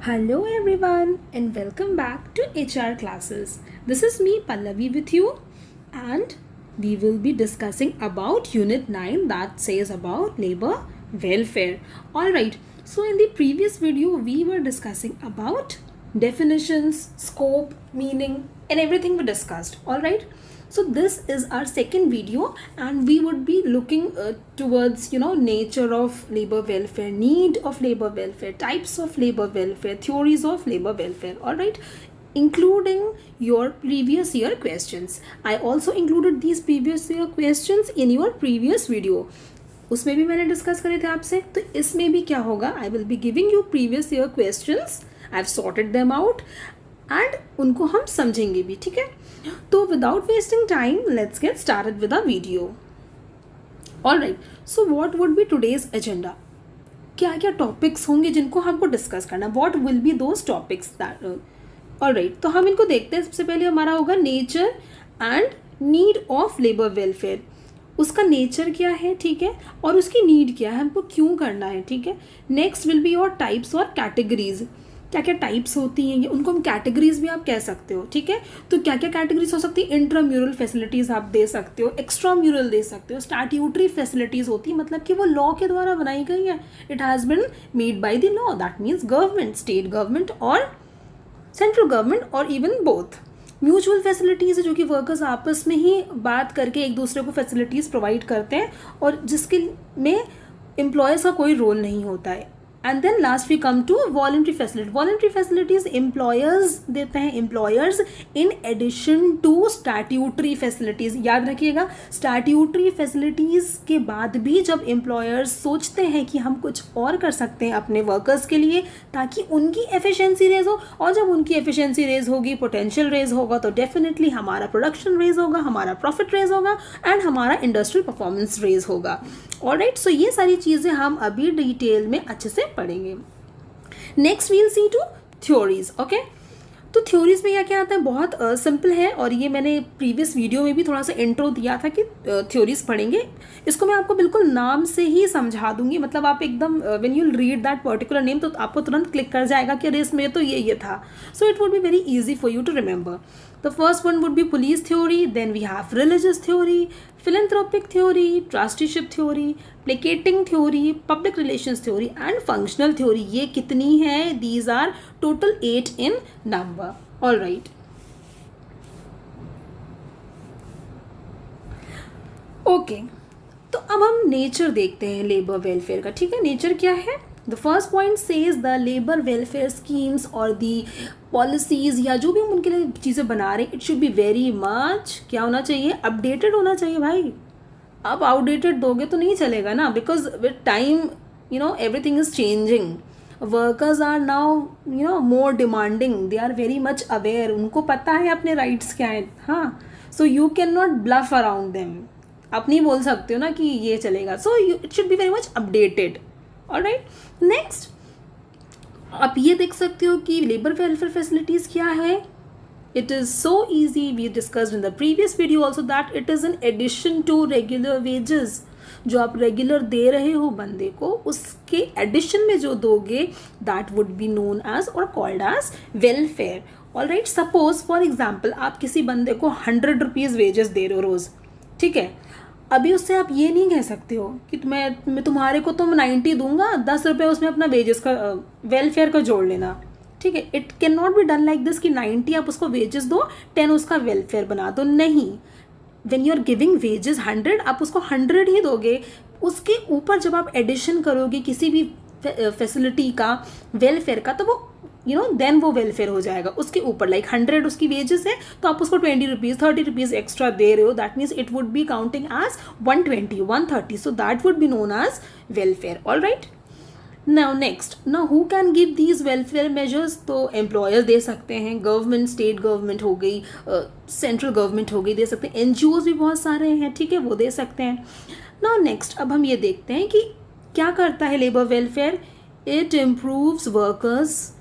Hello everyone and welcome back to HR classes. This is me Pallavi with you and we will be discussing about unit 9 that says about labor welfare. Alright, so in the previous video we were discussing about definitions, scope, meaning and everything we discussed. Alright. So this is our second video and we would be looking towards nature of labor welfare, need of labor welfare, types of labor welfare, theories of labor welfare. All right, including your previous year questions. I also included these previous year questions in your previous video. उसमें भी मैंने discuss करे थे आपसे, तो इसमें भी क्या होगा, आई will be giving you previous year questions, I have sorted them out and उनको हम समझेंगे भी. ठीक है, तो without wasting time let's get started with a video. Alright, so what would be today's agenda. क्या क्या टॉपिक्स होंगे जिनको हमको डिस्कस करना, what will be those topics that. Alright, तो हम इनको देखते हैं. सबसे पहले हमारा होगा nature and need of labour welfare. उसका नेचर क्या है, ठीक है, और उसकी नीड क्या है, हमको क्यों करना है. ठीक है, next will be your types और कैटेगरीज. क्या क्या टाइप्स होती हैं, ये उनको हम कैटेगरीज भी आप कह सकते हो. ठीक है, तो क्या क्या कैटेगरीज हो सकती है. इंट्राम्यूरल फैसिलिटीज आप दे सकते हो, एक्स्ट्रा म्यूरल दे सकते हो, स्टैट्यूटरी फैसिलिटीज होती है, मतलब कि वो लॉ के द्वारा बनाई गई है. It has been made by the law, that means government, state government और सेंट्रल गवर्नमेंट और इवन बोथ. म्यूचुअल फैसिलिटीज़ है जो कि वर्कर्स आपस में ही बात करके एक दूसरे को फैसिलिटीज़ प्रोवाइड करते हैं और जिसके में एम्प्लॉयज़ का कोई रोल नहीं होता है. And then last we come to voluntary facility. Voluntary facilities employers देते हैं, employers in addition to statutory facilities. याद रखिएगा, स्टैट्यूटरी फैसिलिटीज़ के बाद भी जब एम्प्लॉयर्स सोचते हैं कि हम कुछ और कर सकते हैं अपने वर्कर्स के लिए ताकि उनकी एफिशिएंसी रेज हो, और जब उनकी एफिशिएंसी रेज होगी, पोटेंशियल रेज होगा, तो डेफिनेटली हमारा प्रोडक्शन रेज होगा, हमारा प्रॉफिट रेज होगा एंड हमारा इंडस्ट्रियल परफॉर्मेंस रेज होगा. ऑलराइट, सो ये सारी चीज़ें हम अभी डिटेल में अच्छे से पढ़ेंगे. Next we'll see two theories. Okay, तो थ्योरीज में क्या आता है, बहुत सिंपल है और ये मैंने प्रीवियस वीडियो में भी थोड़ा सा इंट्रो दिया था कि थ्योरीज पढ़ेंगे. इसको मैं आपको बिल्कुल नाम से ही समझा दूंगी, मतलब आप एकदम when you read that particular name तो आपको तुरंत क्लिक कर जाएगा कि अरे इसमें तो ये था. So it would be very easy for you to remember. The first one would be police theory, then we have religious theory, philanthropic theory, trusteeship theory, placating theory, public relations theory and functional theory. ये कितनी है? These are total 8 in number. All right. Okay. तो अब हम nature देखते हैं labour welfare का. ठीक है, नेचर क्या है. The first point says the labor welfare schemes or the policies या जो भी हम उनके लिए चीज़ें बना रहे हैं, it should be very much क्या होना चाहिए, अपडेटेड होना चाहिए भाई. आप आउटडेटेड दोगे तो नहीं चलेगा ना, because with time everything is changing. Workers are now more demanding, they are very much aware, उनको पता है अपने राइट्स क्या हैं. हाँ, so you can not bluff around them. आप नहीं बोल सकते हो ना कि ये चलेगा. So it should be very much updated. Alright, next आप ये देख सकते हो कि लेबर वेलफेयर फैसिलिटीज़ क्या है. It is so easy, we discussed in the previous video also that it is in addition to regular wages. जो आप रेगुलर दे रहे हो बंदे को, उसके एडिशन में जो दोगे that would be known as और called as welfare. Alright, suppose for example आप किसी बंदे को 100 रुपीज़ वेजेस दे रहे हो रोज़. ठीक है, अभी उससे आप ये नहीं कह सकते हो कि मैं तुम्हारे को तुम 90 दूंगा, 10 रुपये उसमें अपना वेजेस का वेलफेयर का जोड़ लेना. ठीक है, it can not be done like this कि 90 आप उसको वेजेस दो, 10 उसका वेलफेयर बना दो. नहीं, when you are giving wages 100, आप उसको 100 ही दोगे. उसके ऊपर जब आप एडिशन करोगे किसी भी फैसिलिटी का वेलफेयर का, तो वो देन वो वेलफेयर हो जाएगा. उसके ऊपर लाइक 100 उसकी वेजेस है तो आप उसको 20 रुपीज़ 30 रुपीज़ एक्स्ट्रा दे रहे हो, that means it would be counting as 120 130. So that would be known as welfare. All right, now next, now who can give these welfare measures. तो एम्प्लॉयर्स दे सकते हैं, गवर्नमेंट, स्टेट गवर्नमेंट हो गई, central government हो गई, दे सकते हैं. NGOs भी बहुत सारे हैं, ठीक है, वो दे सकते हैं. नाउ नेक्स्ट, अब हम ये देखते हैं कि क्या करता है labour welfare. It improves workers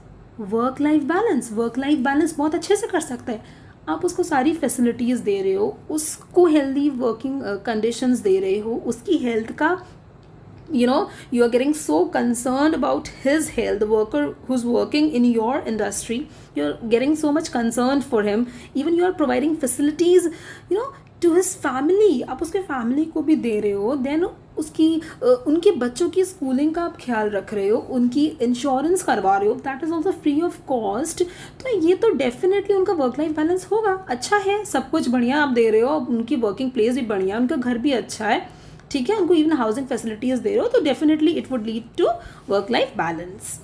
work life balance. Work life balance बहुत अच्छे से कर सकता है. आप उसको सारी फैसिलिटीज़ दे रहे हो, उसको हेल्दी वर्किंग कंडीशंस दे रहे हो, उसकी हेल्थ का you are getting so concerned about his health, the worker who's working in your industry, you're getting so much concerned for him, even you are providing facilities to his family, आप उसके family को भी दे रहे हो, then उसकी उनके बच्चों की स्कूलिंग का आप ख्याल रख रहे हो, उनकी इंश्योरेंस करवा रहे हो, that is also free of cost. तो ये तो डेफिनेटली उनका वर्क लाइफ बैलेंस होगा, अच्छा है, सब कुछ बढ़िया आप दे रहे हो, उनकी वर्किंग प्लेस भी बढ़िया, उनका घर भी अच्छा है, ठीक है, उनको इवन हाउसिंग फैसिलिटीज़ दे रहे हो, तो definitely it would lead to work life balance.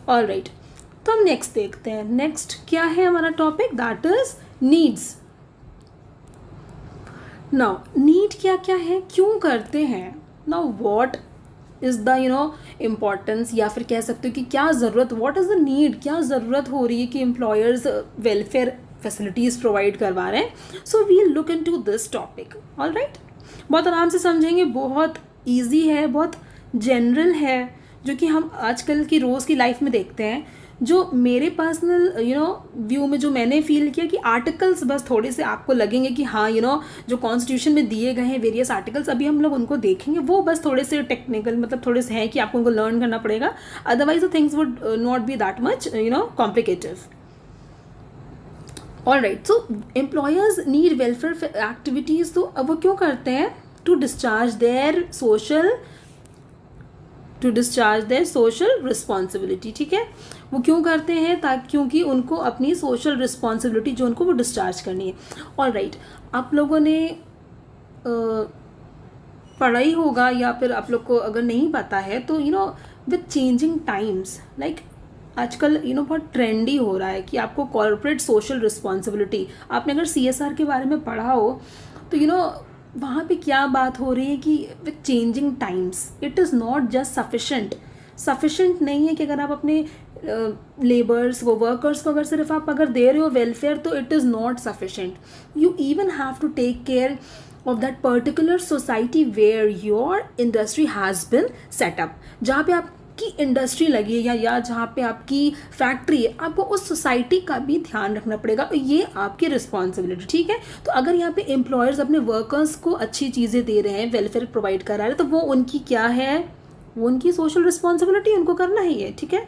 Alright, तो हम नेक्स्ट देखते हैं। नेक्स्ट क्या है हमारा topic, that is needs. Now need क्या क्या है, क्यों करते हैं, now what is the importance, या फिर कह सकते हो कि क्या ज़रूरत, व्हाट इज़ द नीड, क्या ज़रूरत हो रही है कि एम्प्लॉयर्स वेलफेयर फैसिलिटीज़ प्रोवाइड करवा रहे हैं। So we look into this topic. Alright, बहुत आराम से समझेंगे, बहुत ईजी है, बहुत जनरल है, जो कि हम आजकल की रोज़ की लाइफ में देखते हैं। जो मेरे पर्सनल व्यू में जो मैंने फील किया कि आर्टिकल्स बस थोड़े से आपको लगेंगे कि हाँ जो कॉन्स्टिट्यूशन में दिए गए हैं वेरियस आर्टिकल्स, अभी हम लोग उनको देखेंगे, वो बस थोड़े से टेक्निकल, मतलब थोड़े से हैं कि आपको उनको लर्न करना पड़ेगा, otherwise the things would not be that much complicative. Alright, so employers need welfare activities, तो अब वो क्यों करते हैं, to discharge their social responsibility. ठीक है, वो क्यों करते हैं, ताकि क्योंकि उनको अपनी सोशल रिस्पॉन्सिबिलिटी जो उनको वो डिस्चार्ज करनी है। ऑलराइट, आप लोगों ने पढ़ा ही होगा, या फिर आप लोग को अगर नहीं पता है तो विद चेंजिंग टाइम्स, लाइक आजकल बहुत ट्रेंडी हो रहा है कि आपको कॉर्पोरेट सोशल रिस्पॉन्सिबिलिटी, आपने अगर CSR के बारे में पढ़ा हो तो वहाँ पे क्या बात हो रही है कि with changing times it is not just sufficient नहीं है कि अगर आप अपने लेबर्स को, वर्कर्स को सिर्फ आप अगर दे रहे हो वेलफेयर, तो it is not sufficient, you even have to take care of that particular society where your industry has been set up, जहाँ पे आपकी इंडस्ट्री लगी है या जहाँ पे आपकी फैक्ट्री है, आपको उस सोसाइटी का भी ध्यान रखना पड़ेगा, और ये आपकी रिस्पॉन्सिबिलिटी। ठीक है, तो अगर यहाँ पे एम्प्लॉयर्स अपने वर्कर्स को अच्छी चीज़ें दे रहे हैं, वेलफेयर प्रोवाइड करा रहे हैं, तो वो उनकी क्या है, वो उनकी सोशल रिस्पॉन्सिबिलिटी, उनको करना ही है। ठीक है,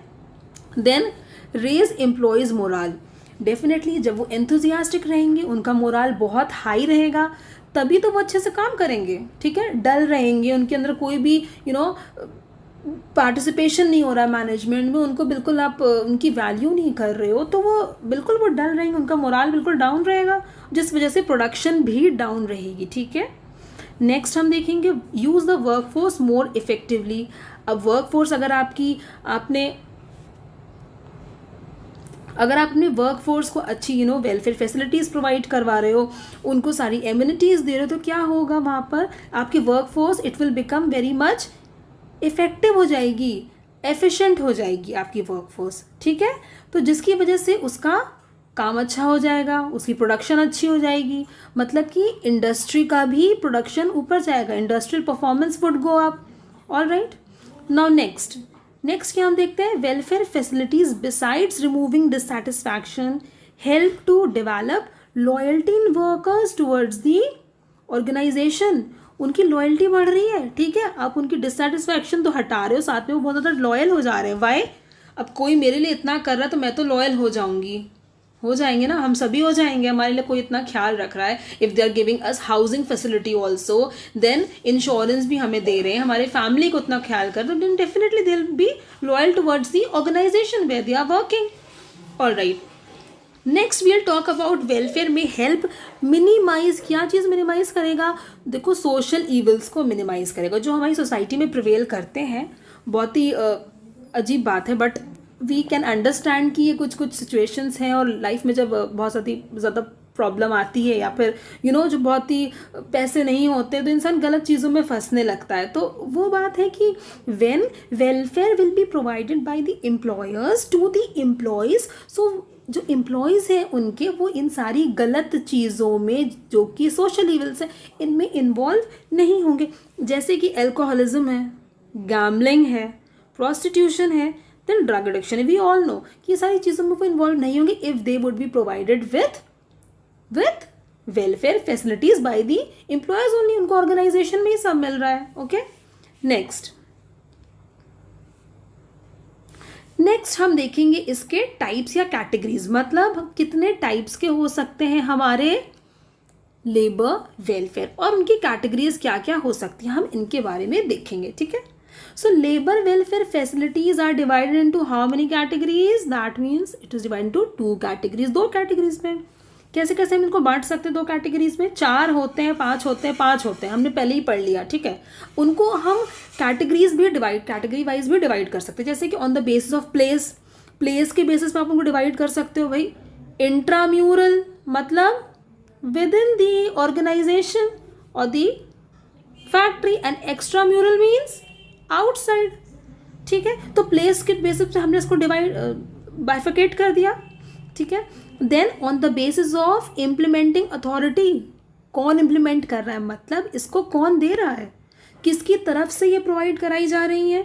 then raise employees morale, definitely जब वो एंथुजियास्टिक रहेंगे, उनका मोराल बहुत हाई रहेगा, तभी तो वो अच्छे से काम करेंगे। ठीक है, डल रहेंगे, उनके अंदर कोई भी पार्टिसिपेशन नहीं हो रहा है मैनेजमेंट में, उनको बिल्कुल आप उनकी वैल्यू नहीं कर रहे हो, तो वो बिल्कुल वो डल रहेंगे, उनका मोराल बिल्कुल डाउन रहेगा, जिस वजह से प्रोडक्शन भी डाउन रहेगी। ठीक है, नेक्स्ट हम देखेंगे use the workforce more effectively. अब वर्कफोर्स अगर आप अपने वर्कफोर्स को अच्छी वेलफेयर फैसिलिटीज़ प्रोवाइड करवा रहे हो, उनको सारी एमिनिटीज़ दे रहे हो, तो क्या होगा वहाँ पर आपकी workforce, it will become very much effective हो जाएगी, एफिशिएंट हो जाएगी आपकी वर्कफोर्स। ठीक है, तो जिसकी वजह से उसका काम अच्छा हो जाएगा, उसकी प्रोडक्शन अच्छी हो जाएगी, मतलब कि इंडस्ट्री का भी प्रोडक्शन ऊपर जाएगा, industrial performance would go up. Alright, now next क्या हम देखते हैं, welfare facilities besides removing dissatisfaction help to develop loyalty in workers towards the organization, उनकी लॉयल्टी बढ़ रही है। ठीक है, आप उनकी डिससैटिस्फैक्शन तो हटा रहे हो, साथ में वो बहुत ज़्यादा लॉयल हो जा रहे हैं। वाई, अब कोई मेरे लिए इतना कर रहा है तो मैं तो लॉयल हो जाएंगे ना, हम सभी हो जाएंगे, हमारे लिए कोई इतना ख्याल रख रहा है। If they are giving us housing facility also, then insurance भी हमें दे रहे हैं, हमारे फैमिली को इतना ख्याल कर, तो then definitely they will be loyal towards the organization where they are working. Alright, next we'll talk about welfare में हेल्प मिनिमाइज, क्या चीज़ मिनिमाइज करेगा, देखो सोशल ईवल्स को मिनिमाइज करेगा, जो हमारी सोसाइटी में प्रिवेल करते हैं। बहुत ही अजीब बात है, बट वी कैन अंडरस्टैंड कि ये कुछ सिचुएशंस हैं, और लाइफ में जब बहुत ज़्यादा प्रॉब्लम आती है, या फिर जो बहुत ही पैसे नहीं होते, तो इंसान गलत चीज़ों में फंसने लगता है। तो वो बात है कि when welfare will be provided by the employers to the employees, so जो एम्प्लॉयज़ हैं उनके, वो इन सारी गलत चीज़ों में जो कि सोशल ईवल्स हैं, इनमें इन्वॉल्व नहीं होंगे, जैसे कि एल्कोहलिज्म है, गैम्बलिंग है, प्रोस्टिट्यूशन है, then drug addiction. We all know कि ये सारी चीज़ों में वो इन्वॉल्व नहीं होंगे if they would be provided with welfare facilities by the employers only, उनको ऑर्गेनाइजेशन में ही सब मिल रहा है। ओके, नेक्स्ट नेक्स्ट हम देखेंगे इसके टाइप्स या कैटेगरीज, मतलब कितने टाइप्स के हो सकते हैं हमारे लेबर वेलफेयर और उनकी कैटेगरीज क्या क्या हो सकती हैं, हम इनके बारे में देखेंगे, ठीक है। So labour welfare facilities are divided into how many categories, that means it is divided into 2 categories, 2 categories में। कैसे कैसे हम इनको बांट सकते हैं 2 कैटेगरीज में, 4 होते हैं, 5 होते हैं, 5 होते हैं, हमने पहले ही पढ़ लिया, ठीक है। उनको हम कैटेगरीज भी डिवाइड, कैटेगरी वाइज भी डिवाइड कर सकते हैं, जैसे कि on the basis of place, place के बेसिस पे आप उनको डिवाइड कर सकते हो भाई। इंट्राम्यूरल मतलब विद इन दी ऑर्गेनाइजेशन और the factory, and extramural means outside, ठीक है। तो प्लेस के बेसिस पे हमने इसको डिवाइड बाइफिकेट कर दिया, ठीक है। Then on the basis of implementing authority, कौन इम्प्लीमेंट कर रहा है, मतलब इसको कौन दे रहा है, किसकी तरफ से ये प्रोवाइड कराई जा रही है।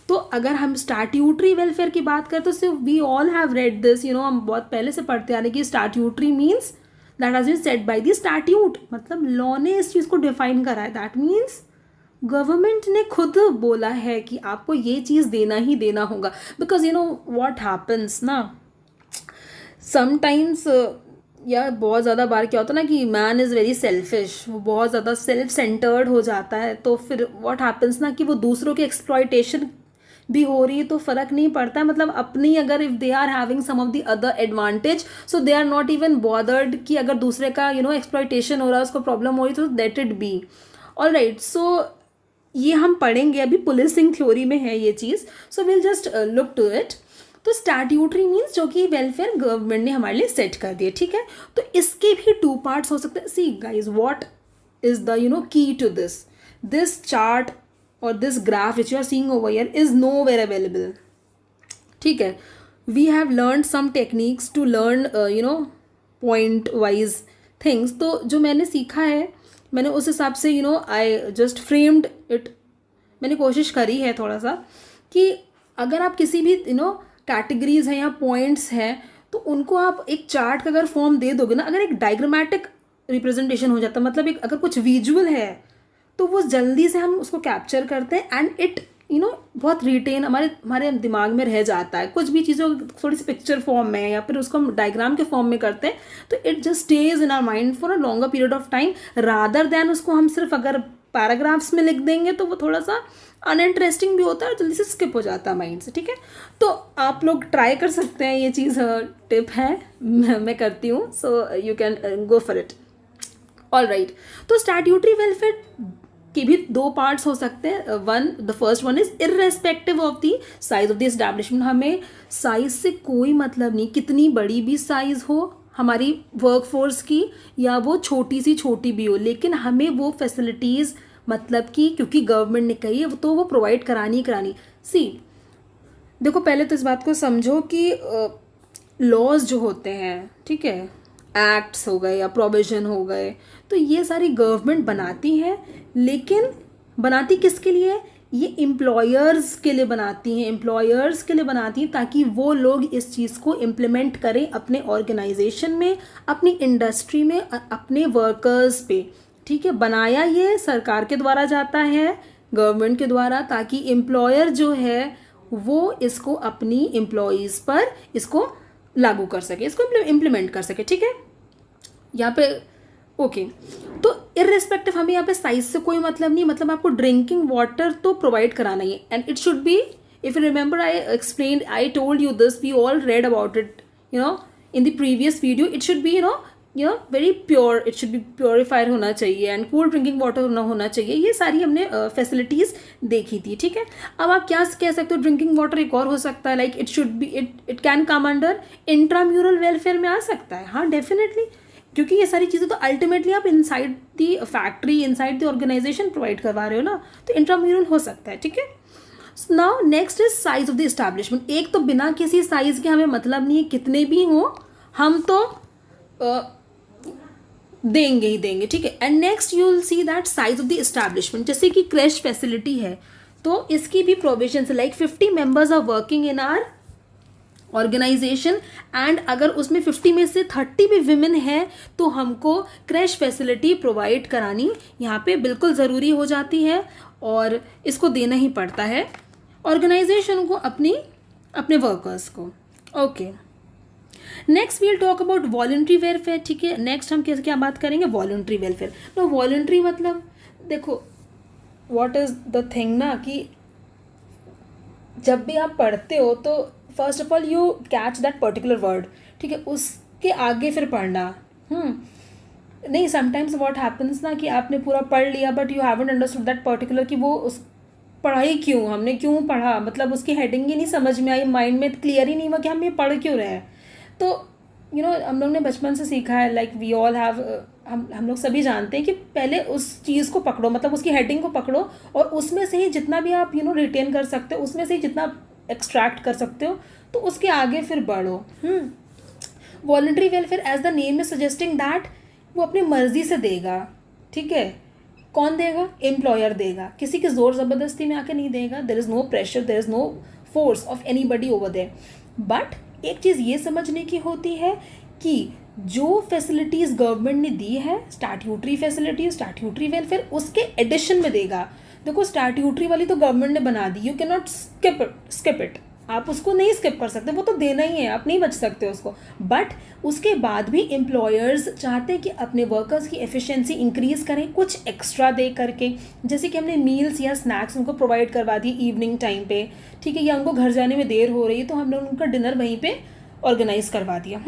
तो अगर हम स्टैट्यूटरी वेलफेयर की बात करें तो सिर्फ we all have read this, you know, हम बहुत पहले से पढ़ते आ रहे कि statutory means that has been set by the statute, मतलब लॉ ने इस चीज़ को डिफाइन करा है। दैट मीन्स गवर्नमेंट ने खुद बोला है कि आपको ये चीज़ देना ही देना होगा, because you know what happens ना, समटाइम्स या बहुत ज़्यादा बार क्या होता है ना कि मैन इज़ वेरी सेल्फिश, वो बहुत ज़्यादा सेल्फ सेंटर्ड हो जाता है, तो फिर व्हाट हैपन्स ना कि वो दूसरों की एक्सप्लॉयटेशन भी हो रही है तो फ़र्क नहीं पड़ता है, मतलब अपनी अगर if they are having some of the other advantage so they are not even bothered कि अगर दूसरे का यू नो एक्सप्लॉयटेशन हो रहा है, उसको प्रॉब्लम हो रही तो let it be. Alright, so ये हम पढ़ेंगे, अभी पुलिसिंग थ्योरी में है ये चीज़, so will just look to it. तो स्टैट्यूटरी मीन्स जो कि वेलफेयर गवर्नमेंट ने हमारे लिए सेट कर दिए, ठीक है। तो इसके भी 2 पार्ट्स हो सकते हैं। See guys, what is the you know key to this chart और this graph which you are seeing over here is nowhere available, ठीक है। We have learn some techniques to learn you know point wise things, तो जो मैंने सीखा है मैंने उस हिसाब से you know I just framed it, मैंने कोशिश करी है थोड़ा सा कि अगर आप किसी भी यू नो कैटेगरीज हैं या पॉइंट्स हैं तो उनको आप एक चार्ट का अगर फॉर्म दे दोगे ना, अगर एक डायग्रामेटिक रिप्रेजेंटेशन हो जाता है, मतलब एक अगर कुछ विजुअल है तो वो जल्दी से हम उसको कैप्चर करते हैं एंड इट यू नो बहुत रिटेन हमारे दिमाग में रह जाता है। कुछ भी चीज़ों थोड़ी सी पिक्चर फॉर्म में या फिर उसको हम डायग्राम के फॉर्म में करते हैं तो it just stays in our mind for a longer period of time, rather than उसको हम सिर्फ अगर पैराग्राफ्स में लिख देंगे तो वो थोड़ा सा अनइंटरेस्टिंग भी होता है और जल्दी से स्किप हो जाता है माइंड से, ठीक है। तो आप लोग ट्राई कर सकते हैं, ये चीज़ टिप है, मैं करती हूँ, सो you can go for it. All right, तो स्टैट्यूटरी वेलफेयर के भी 2 पार्ट्स हो सकते हैं। The first one is irrespective of the size of the establishment, हमें साइज से कोई मतलब नहीं, कितनी बड़ी भी साइज हो हमारी वर्कफोर्स की या वो छोटी सी छोटी भी हो, लेकिन हमें वो फैसिलिटीज़ मतलब कि क्योंकि गवर्नमेंट ने कही है तो वो प्रोवाइड करानी ही करानी। सी देखो, पहले तो इस बात को समझो कि लॉज जो होते हैं, ठीक है, एक्ट्स हो गए या प्रोविजन हो गए, तो ये सारी गवर्नमेंट बनाती है, लेकिन बनाती किसके लिए, ये एम्प्लॉयर्स के लिए बनाती हैं, एम्प्लॉयर्स के लिए बनाती हैं ताकि वो लोग इस चीज़ को इम्प्लीमेंट करें अपने ऑर्गेनाइजेशन में, अपनी इंडस्ट्री में, अपने वर्कर्स पे, ठीक है। बनाया ये सरकार के द्वारा जाता है, गवर्नमेंट के द्वारा, ताकि एम्प्लॉयर जो है वो इसको अपनी एम्प्लॉयज़ पर इसको लागू कर सके, इसको इम्प्लीमेंट कर सके, ठीक है। यहाँ पे ओके, तो इररिस्पेक्टिव हमें यहाँ पे साइज से कोई मतलब नहीं, मतलब आपको ड्रिंकिंग वाटर तो प्रोवाइड कराना ही है, and it should be, if you remember I explained, I told you this, we all read about it you know in the previous video, it should be you know very pure, it should be purified होना चाहिए and cool drinking water होना चाहिए, ये सारी हमने facilities देखी थी, ठीक है। अब आप क्या कह सकते हो, ड्रिंकिंग वाटर एक और हो सकता है, like it should B, it can come under intramural welfare में आ सकता है, हाँ डेफिनेटली, क्योंकि ये सारी चीज़ें तो अल्टीमेटली आप inside the factory, inside the organization provide करवा रहे हो ना, तो इंट्राम्यूरल हो सकता है, ठीक है। Now next is size of the establishment. एक तो बिना किसी साइज के हमें मतलब नहीं है, कितने भी हों हम तो देंगे ही देंगे, ठीक है। And next you will see that size of the establishment, जैसे कि क्रैश फैसिलिटी है तो इसकी भी प्रोविजन है, like 50 members are working in our organization and अगर उसमें 50 में से 30 भी विमेन है तो हमको क्रैश फैसिलिटी प्रोवाइड करानी यहाँ पे बिल्कुल ज़रूरी हो जाती है और इसको देना ही पड़ता है ऑर्गेनाइजेशन को अपनी अपने वर्कर्स को. Okay, next we'll talk about voluntary welfare. ठीक है, नेक्स्ट हम क्या बात करेंगे, वॉलंटरी वेलफेयर. तो वॉलंटरी मतलब देखो व्हाट इज द थिंग ना, कि जब भी आप पढ़ते हो तो first of all you catch that particular word. ठीक है, उसके आगे फिर पढ़ना. नहीं, समटाइम्स व्हाट हैपन्स ना कि आपने पूरा पढ़ लिया but you haven't understood that particular, कि वो उस पढ़ाई क्यों, हमने क्यों पढ़ा, मतलब उसकी हेडिंग ही नहीं समझ में आई, माइंड में क्लियर ही नहीं हुआ कि हम ये पढ़ क्यों रहे हैं. तो हम लोग ने बचपन से सीखा है, लाइक वी ऑल हैव, हम लोग सभी जानते हैं कि पहले उस चीज़ को पकड़ो, मतलब उसकी हेडिंग को पकड़ो और उसमें से ही जितना भी आप रिटेन कर सकते हो, उसमें से ही जितना एक्सट्रैक्ट कर सकते हो, तो उसके आगे फिर बढ़ो. Voluntary welfare as the name is suggesting that वो अपनी मर्जी से देगा. ठीक है, कौन देगा, एम्प्लॉयर देगा, किसी के ज़ोर ज़बरदस्ती में आके नहीं देगा. There is no pressure, there is no force of anybody over there. But एक चीज़ ये समझने की होती है कि जो फैसिलिटीज़ गवर्नमेंट ने दी है, स्टैट्यूटरी फैसिलिटीज, स्टैट्यूटरी वेलफेयर, उसके एडिशन में देगा. देखो स्टैट्यूटरी वाली तो गवर्नमेंट ने बना दी, you can not skip it, आप उसको नहीं स्किप कर सकते, वो तो देना ही है, आप नहीं बच सकते उसको. बट उसके बाद भी एम्प्लॉयर्स चाहते हैं कि अपने वर्कर्स की एफिशिएंसी इंक्रीज़ करें, कुछ एक्स्ट्रा दे करके, जैसे कि हमने मील्स या स्नैक्स उनको प्रोवाइड करवा दिए इवनिंग टाइम पे. ठीक है, या उनको घर जाने में देर हो रही है तो हमने उनका डिनर वहीं पे ऑर्गेनाइज करवा दिया.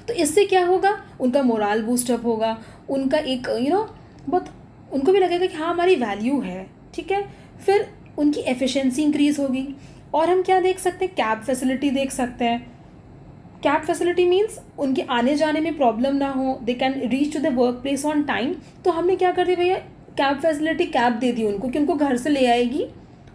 तो इससे क्या होगा, उनका मोरल बूस्टअप होगा, उनका एक बहुत उनको भी लगेगा कि हाँ हमारी वैल्यू है. ठीक है, फिर उनकी एफिशिएंसी इंक्रीज़ होगी. और हम क्या देख सकते हैं, कैब फैसिलिटी देख सकते हैं. कैब फैसिलिटी मीन्स उनके आने जाने में प्रॉब्लम ना हो, they can reach to the work place on time. तो हमने क्या कर दिया भैया, कैब फैसिलिटी, कैब दे दी उनको कि उनको घर से ले आएगी,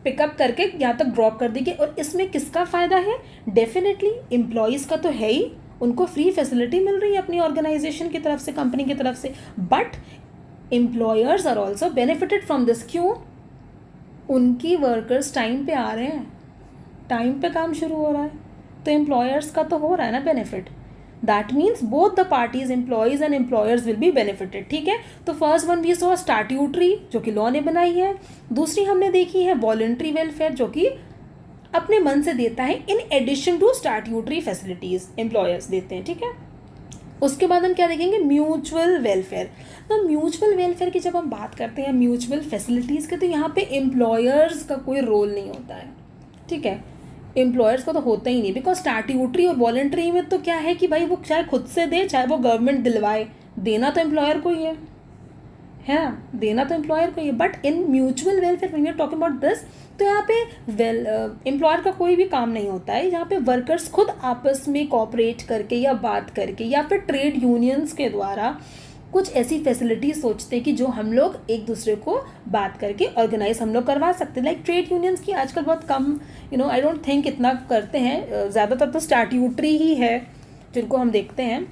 पिकअप करके यहाँ तक ड्रॉप कर देगी. और इसमें किसका फ़ायदा है, डेफिनेटली एम्प्लॉयज़ का तो है ही, उनको फ्री फैसिलिटी मिल रही है अपनी ऑर्गेनाइजेशन की तरफ से, कंपनी की तरफ से. But employers are also benefited from this. क्यों, उनकी वर्कर्स टाइम पे आ रहे हैं, टाइम पे काम शुरू हो रहा है, तो एम्प्लॉयर्स का तो हो रहा है ना benefit. That means both the parties, employees and employers will be benefited. ठीक है, तो first one we saw statutory, जो कि लॉ ने बनाई है. दूसरी हमने देखी है वॉलंटरी वेलफेयर, जो कि अपने मन से देता है, in addition to statutory facilities employers देते हैं. ठीक है, उसके बाद हम क्या देखेंगे, म्यूचुअल वेलफेयर. तो म्यूचुअल वेलफेयर की जब हम बात करते हैं, म्यूचुअल फैसिलिटीज़ के, तो यहाँ पे एम्प्लॉयर्स का कोई रोल नहीं होता है. ठीक है, एम्प्लॉयर्स का तो होता ही नहीं, बिकॉज स्टैट्यूटरी और वॉलंटरी में तो क्या है कि भाई वो चाहे खुद से दे चाहे वो गवर्नमेंट दिलवाए, देना तो एम्प्लॉयर को ही है देना तो एम्प्लॉयर को ही है. But in mutual welfare when we are talking about this, तो यहाँ पे एम्प्लॉयर का कोई भी काम नहीं होता है. यहाँ पे वर्कर्स खुद आपस में कोऑपरेट करके या बात करके या फिर ट्रेड यूनियंस के द्वारा कुछ ऐसी फैसिलिटीज सोचते हैं कि जो हम लोग एक दूसरे को बात करके ऑर्गेनाइज हम लोग करवा सकते हैं. लाइक ट्रेड यूनियंस की आजकल बहुत कम आई डोंट थिंक इतना करते हैं, ज़्यादातर तो स्टैट्यूटरी ही है जिनको हम देखते हैं.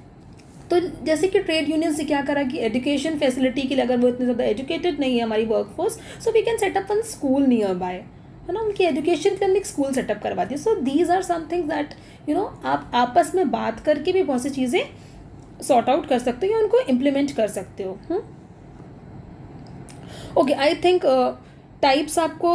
तो जैसे कि ट्रेड यूनियन से क्या करा कि एजुकेशन फैसिलिटी के लिए, अगर वो इतने ज़्यादा एजुकेटेड नहीं है हमारी workforce, so we can set up one school nearby, है ना, उनकी एजुकेशन के लिए एक स्कूल सेटअप करवा दिया. So these are something that आप आपस में बात करके भी बहुत सी चीज़ें सॉर्ट आउट कर सकते हो या उनको इम्प्लीमेंट कर सकते हो. ओके, आई थिंक टाइप्स आपको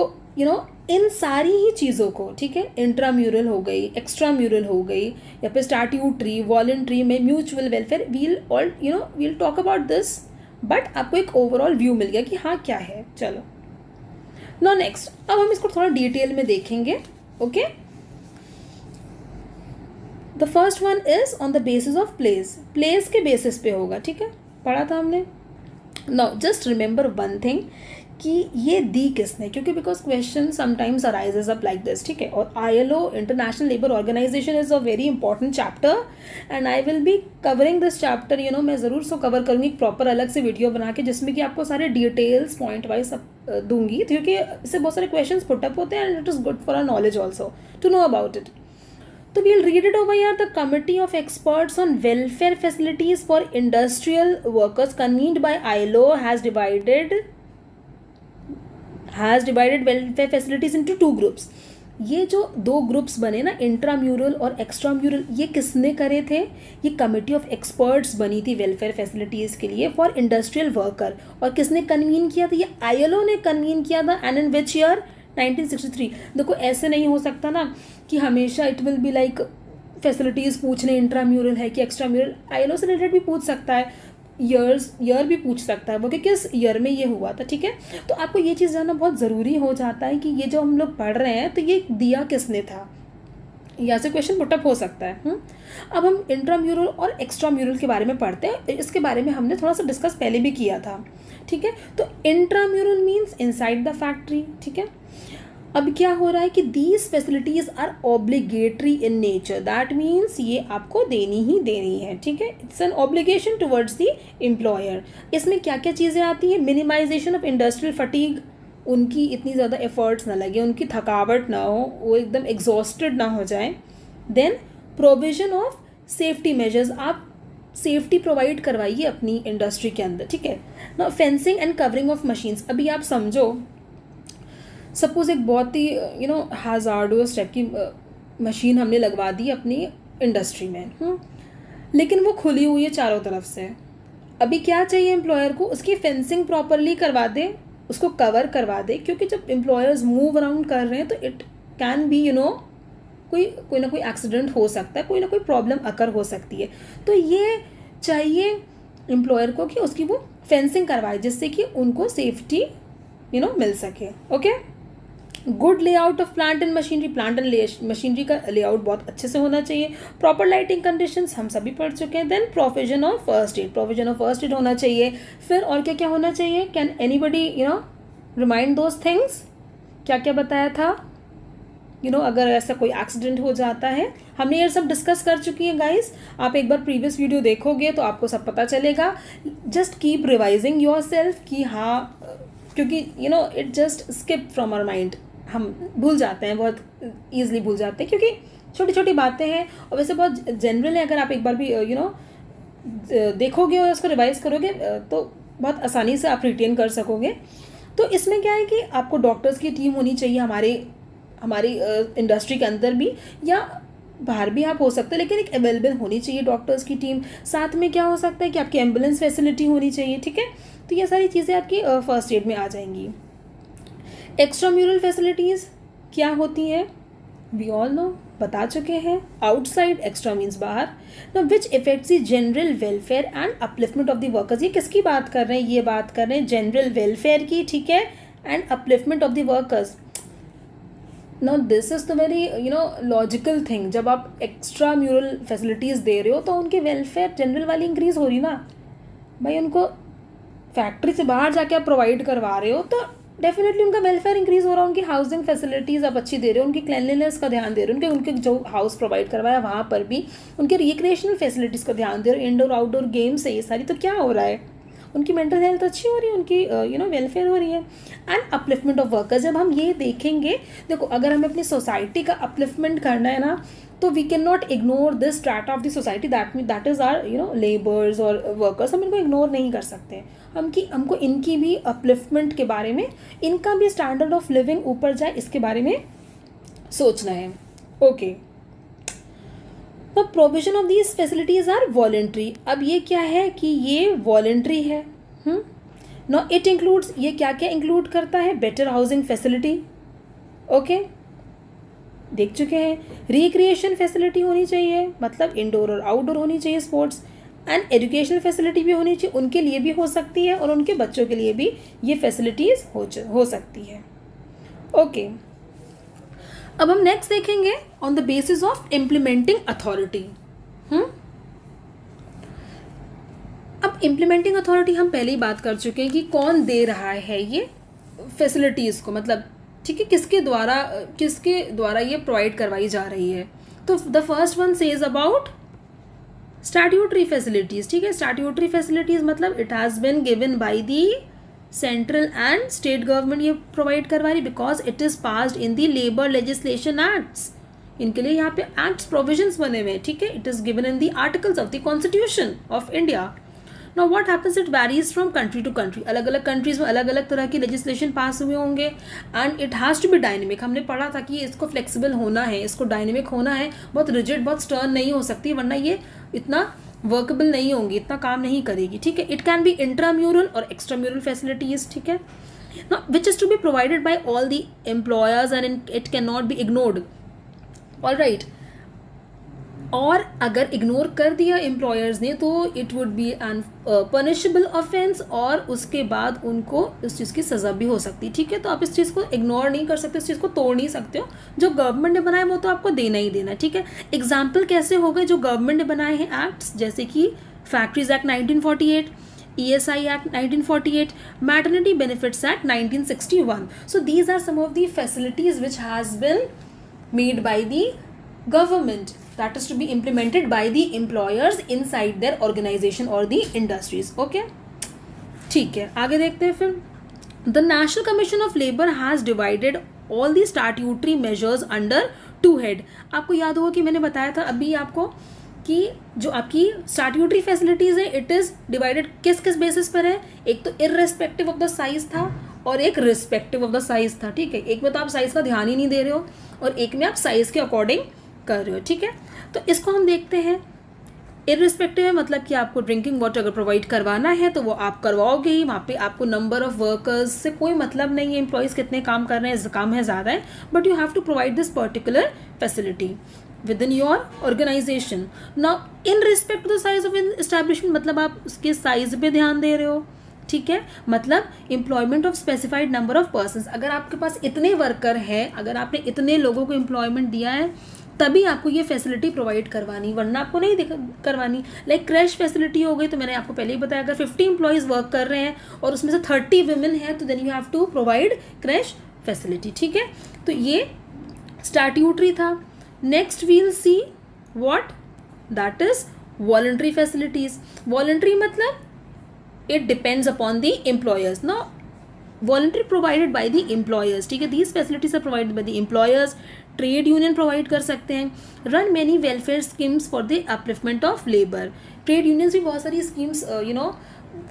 इन सारी ही चीज़ों को, ठीक है, इंट्राम्यूरल हो गई, एक्स्ट्रा म्यूरल हो गई, या फिर स्टैट्यूटरी, वॉलंटरी में mutual welfare, we'll talk about this. But आपको एक ओवरऑल व्यू मिल गया कि हाँ क्या है. चलो नो नेक्स्ट, अब हम इसको थोड़ा डिटेल में देखेंगे. Okay, the first one is on the basis of place के बेसिस पे होगा. ठीक है, पढ़ा था हमने. Now just remember one thing कि ये दी किसने, क्योंकि because question sometimes arises up like this. ठीक है, और ILO international labour organization is a very important chapter and I will be covering this chapter. मैं ज़रूर सो कवर करूँगी एक प्रॉपर अलग से वीडियो बना के, जिसमें कि आपको सारे डिटेल्स पॉइंट वाइज सब दूंगी, क्योंकि इससे बहुत सारे क्वेश्चन पुटअप होते हैं and it is good for our knowledge also to know about it. So we'll read it over here. The Committee of Experts on Welfare Facilities for Industrial Workers convened by ILO has divided welfare facilities into two groups. ये जो दो groups बने ना, intramural और extramural, ये किसने करे थे, ये कमिटी ऑफ एक्सपर्ट्स बनी थी वेलफेयर फैसिलिटीज़ के लिए फॉर इंडस्ट्रियल वर्कर. और किसने कन्वीन किया था, ये ILO ने कन्वीन किया था. And in which year, 1963। देखो ऐसे नहीं हो सकता ना कि हमेशा it will be like facilities पूछने इंट्राम्यूरल है कि एक्स्ट्रा म्यूरल, आईएलओ से रिलेटेड भी पूछ सकता है, ईयर भी पूछ सकता है वो कि किस ईयर में ये हुआ था, ठीक है। तो आपको ये चीज़ जानना बहुत ज़रूरी हो जाता है कि ये जो हम लोग पढ़ रहे हैं तो ये दिया किसने था, यहाँ से क्वेश्चन पुटअप हो सकता है। अब हम इंट्राम्यूरल और एक्स्ट्राम्यूरल के बारे में पढ़ते हैं, इसके बारे में हमने थोड़ा सा डिस्कस पहले भी किया था, ठीक है। तो intramural means inside the factory, ठीक है। अब क्या हो रहा है कि these facilities are obligatory in nature, that means ये आपको देनी ही देनी है, ठीक है। It's an obligation towards the employer. इसमें क्या क्या चीज़ें आती है, मिनिमाइजेशन ऑफ इंडस्ट्रियल फटीग, उनकी इतनी ज़्यादा एफर्ट्स ना लगे, उनकी थकावट ना हो, वो एकदम एग्जॉस्टेड ना हो जाए। Then provision of safety measures, आप सेफ्टी प्रोवाइड करवाइए अपनी इंडस्ट्री के अंदर, ठीक है ना। Fencing and covering of machines, अभी आप समझो सपोज एक बहुत ही हैजार्डस टाइप की मशीन हमने लगवा दी अपनी इंडस्ट्री में, लेकिन वो खुली हुई है चारों तरफ से। अभी क्या चाहिए एम्प्लॉयर को, उसकी फेंसिंग प्रॉपरली करवा दे, उसको कवर करवा दे, क्योंकि जब एम्प्लॉयर्स मूव अराउंड कर रहे हैं तो इट कैन बी कोई ना कोई एक्सीडेंट हो सकता है, कोई ना कोई प्रॉब्लम अकर हो सकती है। तो ये चाहिए एम्प्लॉयर को कि उसकी वो फेंसिंग करवाए जिससे कि उनको सेफ्टी मिल सके। Okay, good layout of plant and machinery, plant and machinery का लेआउट बहुत अच्छे से होना चाहिए। प्रॉपर लाइटिंग कंडीशंस हम सभी पढ़ चुके हैं। Then provision of first aid, provision of first aid होना चाहिए। फिर और क्या क्या होना चाहिए, can anybody remind those things, क्या क्या बताया था, अगर ऐसा कोई एक्सीडेंट हो जाता है, हमने ये सब डिस्कस कर चुकी हैं गाइस। आप एक बार प्रीवियस वीडियो देखोगे तो आपको सब पता चलेगा। Just keep revising yourself कि हाँ, क्योंकि it just skip from our mind, हम भूल जाते हैं, बहुत ईजिली भूल जाते हैं क्योंकि छोटी छोटी बातें हैं और वैसे बहुत जनरल है। अगर आप एक बार भी देखोगे और उसको रिवाइज करोगे तो बहुत आसानी से आप रिटेन कर सकोगे। तो इसमें क्या है कि आपको डॉक्टर्स की टीम होनी चाहिए हमारी इंडस्ट्री के अंदर भी या बाहर भी आप हो सकते हैं, लेकिन एक अवेलेबल होनी चाहिए डॉक्टर्स की टीम। साथ में क्या हो सकता है कि आपकी एम्बुलेंस फैसिलिटी होनी चाहिए, ठीक है। तो ये सारी चीज़ें आपकी फर्स्ट एड में आ जाएंगी। एक्स्ट्राम्यूरल फैसिलिटीज़ क्या होती हैं, वी ऑल नो, बता चुके हैं। आउटसाइड, एक्स्ट्रा मीन्स बाहर। ना which affects the general welfare and upliftment of the workers, ये किसकी बात कर रहे हैं, ये बात कर रहे हैं जनरल वेलफेयर की, ठीक है, and upliftment of the workers. Now this is the very logical thing, जब आप एक्स्ट्रा म्यूरल फैसिलिटीज़ दे रहे हो तो उनकी वेलफेयर जनरल वाली इंक्रीज़ हो रही ना भाई, उनको फैक्ट्री से बाहर जाके आप प्रोवाइड करवा रहे हो तो डेफिनेटली उनका वेलफेयर इंक्रीज़ हो रहा है। उनकी हाउसिंग फैसिलिटीज़ आप अच्छी दे रहे हो, उनकी क्लिनलीनेस का ध्यान दे रहे हो, उनके जो हाउस प्रोवाइड करवाया वहाँ पर भी उनके रिक्रिएशनल फैसिलिटीज़ का ध्यान दे रहे हो, इंडोर आउटडोर गेम्स है ये सारी, तो क्या हो रहा है, उनकी मेंटल हेल्थ अच्छी हो रही है, उनकी वेलफेयर हो रही है। एंड अपलिफ्टमेंट ऑफ वर्कर्स, जब हम ये देखेंगे, देखो अगर हमें अपनी सोसाइटी का अपलिफ्टमेंट करना है ना तो we can not ignore this strata of the society, that is our labours और वर्कर्स। हम इनको इग्नोर नहीं कर सकते, हमको इनकी भी अपलिफ्टमेंट के बारे में, इनका भी स्टैंडर्ड ऑफ लिविंग ऊपर जाए इसके बारे में सोचना है। ओके, तो provision of these facilities are voluntary. अब ये क्या है कि ये वॉलेंट्री है। नो इट इंक्लूड्स, ये क्या क्या इंक्लूड करता है, बेटर हाउसिंग फैसिलिटी, ओके देख चुके हैं। रिक्रिएशन फैसिलिटी होनी चाहिए, मतलब इंडोर और आउटडोर होनी चाहिए स्पोर्ट्स, एंड एजुकेशनल फैसिलिटी भी होनी चाहिए, उनके लिए भी हो सकती है और उनके बच्चों के लिए भी ये फैसिलिटीज़ हो सकती है। ओके, अब हम नेक्स्ट देखेंगे on the basis of implementing authority. अब इम्प्लीमेंटिंग अथॉरिटी हम पहले ही बात कर चुके हैं कि कौन दे रहा है ये फैसिलिटीज़ को, मतलब ठीक है किसके द्वारा ये प्रोवाइड करवाई जा रही है। तो the first one says about statutory facilities, ठीक है। स्टैट्यूटरी फैसिलिटीज़ मतलब it has been given by the central and state government, ये प्रोवाइड करवा रही because it is passed in the labour legislation acts, इनके लिए यहाँ पे एक्ट्स प्रोविजंस बने हुए हैं, ठीक है। It is given in the articles of the constitution of India. Now what happens, it varies from country to country, अलग अलग कंट्रीज़ में अलग अलग तरह की लेजिस्लेशन पास हुए होंगे and it has to be dynamic. हमने पढ़ा था कि इसको फ्लेक्सिबल होना है, इसको डायनेमिक होना है, बहुत रिजिड बहुत स्टर्न नहीं हो सकती वरना ये इतना वर्केबल नहीं होंगी, इतना काम नहीं करेगी, ठीक है। इट कैन बी इंट्राम्यूरल और एक्स्ट्राम्यूरल फैसिलिटीज़, ठीक है। now which is to be provided by all the employers and it cannot be ignored. all right, और अगर इग्नोर कर दिया एम्प्लॉयर्स ने तो it would be an punishable offence और उसके बाद उनको इस चीज़ की सज़ा भी हो सकती है. ठीक है, तो आप इस चीज़ को इग्नोर नहीं कर सकते, इस चीज़ को तोड़ नहीं सकते हो. जो गवर्नमेंट ने बनाया वो तो आपको देना ही देना. ठीक है, एग्जाम्पल कैसे हो गए जो गवर्नमेंट ने बनाए हैं एक्ट्स, जैसे कि factories act 1948, ESI Act 1948, Maternity Benefits Act 1961. So these are some of the facilities which has been made by the government, that is to be implemented by the employers inside their organization or the industries. Okay, ठीक है, आगे देखते हैं फिर. The National Commission of Labour has divided all the statutory measures under two head. आपको याद होगा कि मैंने बताया था अभी आपको कि जो आपकी स्टैट्यूटरी फैसिलिटीज़ है इट इज़ डिवाइडेड किस किस बेसिस पर है. एक तो इररेस्पेक्टिव ऑफ द साइज था और एक रिस्पेक्टिव ऑफ द साइज था. ठीक है, एक में तो आप साइज़ का ध्यान ही नहीं दे रहे हो और एक में आप साइज़ के अकॉर्डिंग कर रहे हो. ठीक है, तो इसको हम देखते हैं. इररिस्पेक्टिव है मतलब कि आपको ड्रिंकिंग वाटर अगर प्रोवाइड करवाना है तो वो आप करवाओगे ही. वहाँ पे आपको नंबर ऑफ वर्कर्स से कोई मतलब नहीं है, एम्प्लॉयज़ कितने काम कर रहे हैं, काम है ज़्यादा है, but you have to provide this particular facility within your organization. Now in respect to the size of an establishment मतलब आप उसके साइज पे ध्यान दे रहे हो. ठीक है, मतलब employment of specified number of persons. अगर आपके पास इतने वर्कर हैं, अगर आपने इतने लोगों को एम्प्लॉयमेंट दिया है तभी आपको ये फैसिलिटी प्रोवाइड करवानी, वरना आपको नहीं करवानी. लाइक क्रैश फैसिलिटी हो गई तो मैंने आपको पहले ही बताया अगर 50 एम्प्लॉयज़ वर्क कर रहे हैं और उसमें से 30 वुमेन हैं तो then you have to provide creche facility. ठीक है, तो ये स्टैट्यूटरी था. Next we'll see what that is voluntary facilities. Voluntary मतलब it depends upon the employers. Now voluntary provided by the employers. ठीक है, these facilities are provided by the employers. Trade union provide कर सकते हैं. Run many welfare schemes for the upliftment of labor. Trade unions भी बहुत सारी schemes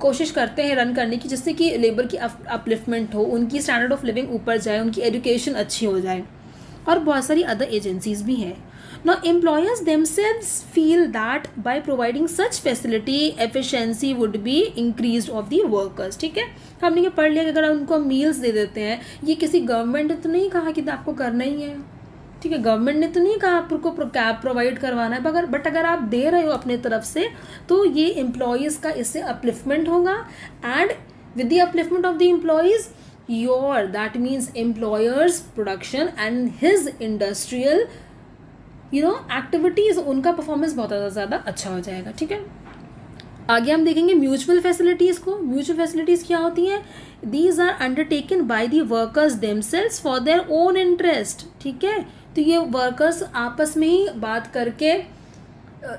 कोशिश करते हैं रन करने की जिससे कि लेबर की अपलिफ्टमेंट हो, उनकी स्टैंडर्ड ऑफ लिविंग ऊपर जाए, उनकी एजुकेशन अच्छी हो जाए. और बहुत सारी अदर एजेंसीज भी हैं. Now employers themselves feel that by providing such facility efficiency would be increased of the workers. ठीक है, हमने ये पढ़ लिया कि अगर उनको मील्स दे देते हैं, ये किसी गवर्नमेंट ने तो नहीं कहा कि आपको करना ही है. ठीक है, गवर्नमेंट ने तो नहीं कहा आपको कैब प्रोवाइड करवाना है, बट अगर आप दे रहे हो अपने तरफ से तो ये एम्प्लॉयज़ का इससे अपलिफ्टमेंट होगा. And with the upliftment of the employees that means employers production and his industrial activities, उनका परफॉर्मेंस बहुत ज़्यादा अच्छा हो जाएगा. ठीक है, आगे हम देखेंगे म्यूचुअल फैसिलिटीज़ को. म्यूचुअल फैसिलिटीज़ क्या होती हैं? These are undertaken by the workers themselves for their own interest. ठीक है, तो ये वर्कर्स आपस में ही बात करके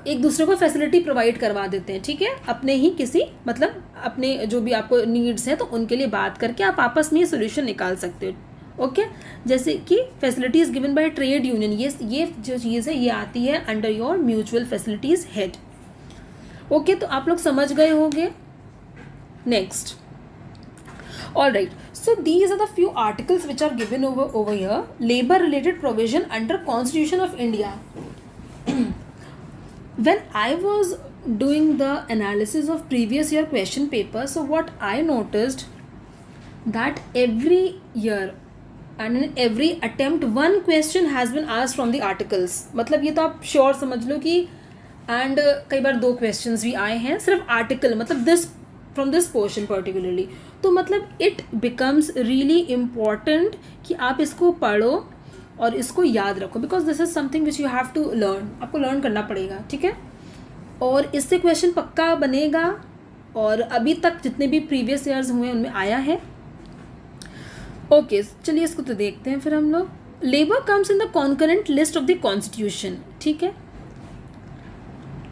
एक दूसरे को फैसिलिटी प्रोवाइड करवा देते हैं. ठीक है, अपने ही किसी मतलब अपने जो भी आपको नीड्स हैं तो उनके लिए बात करके आप आपस में ही सोल्यूशन निकाल सकते हो. ओके, जैसे कि facilities given by trade union, ये जो चीज़ है ये आती है under your mutual facilities head. Okay, तो आप लोग समझ गए होंगे. Next, all right, so these are the few articles which are given over here. Labor related provision under Constitution of India. When I was doing the analysis of previous year question paper, so what I noticed that every year and in every attempt one question has been asked from the articles. मतलब ये तो आप sure समझ लो कि and कई बार 2 questions भी आए हैं सिर्फ आर्टिकल मतलब this from this portion particularly. तो मतलब it becomes really important कि आप इसको पढ़ो और इसको याद रखो because this is something which you have to learn. आपको लर्न करना पड़ेगा. ठीक है, और इससे क्वेश्चन पक्का बनेगा और अभी तक जितने भी प्रीवियस ईयर्स हुए उनमें आया है. ओके, चलिए इसको तो देखते हैं फिर हम लोग. Labour comes in the concurrent list of the constitution. ठीक है,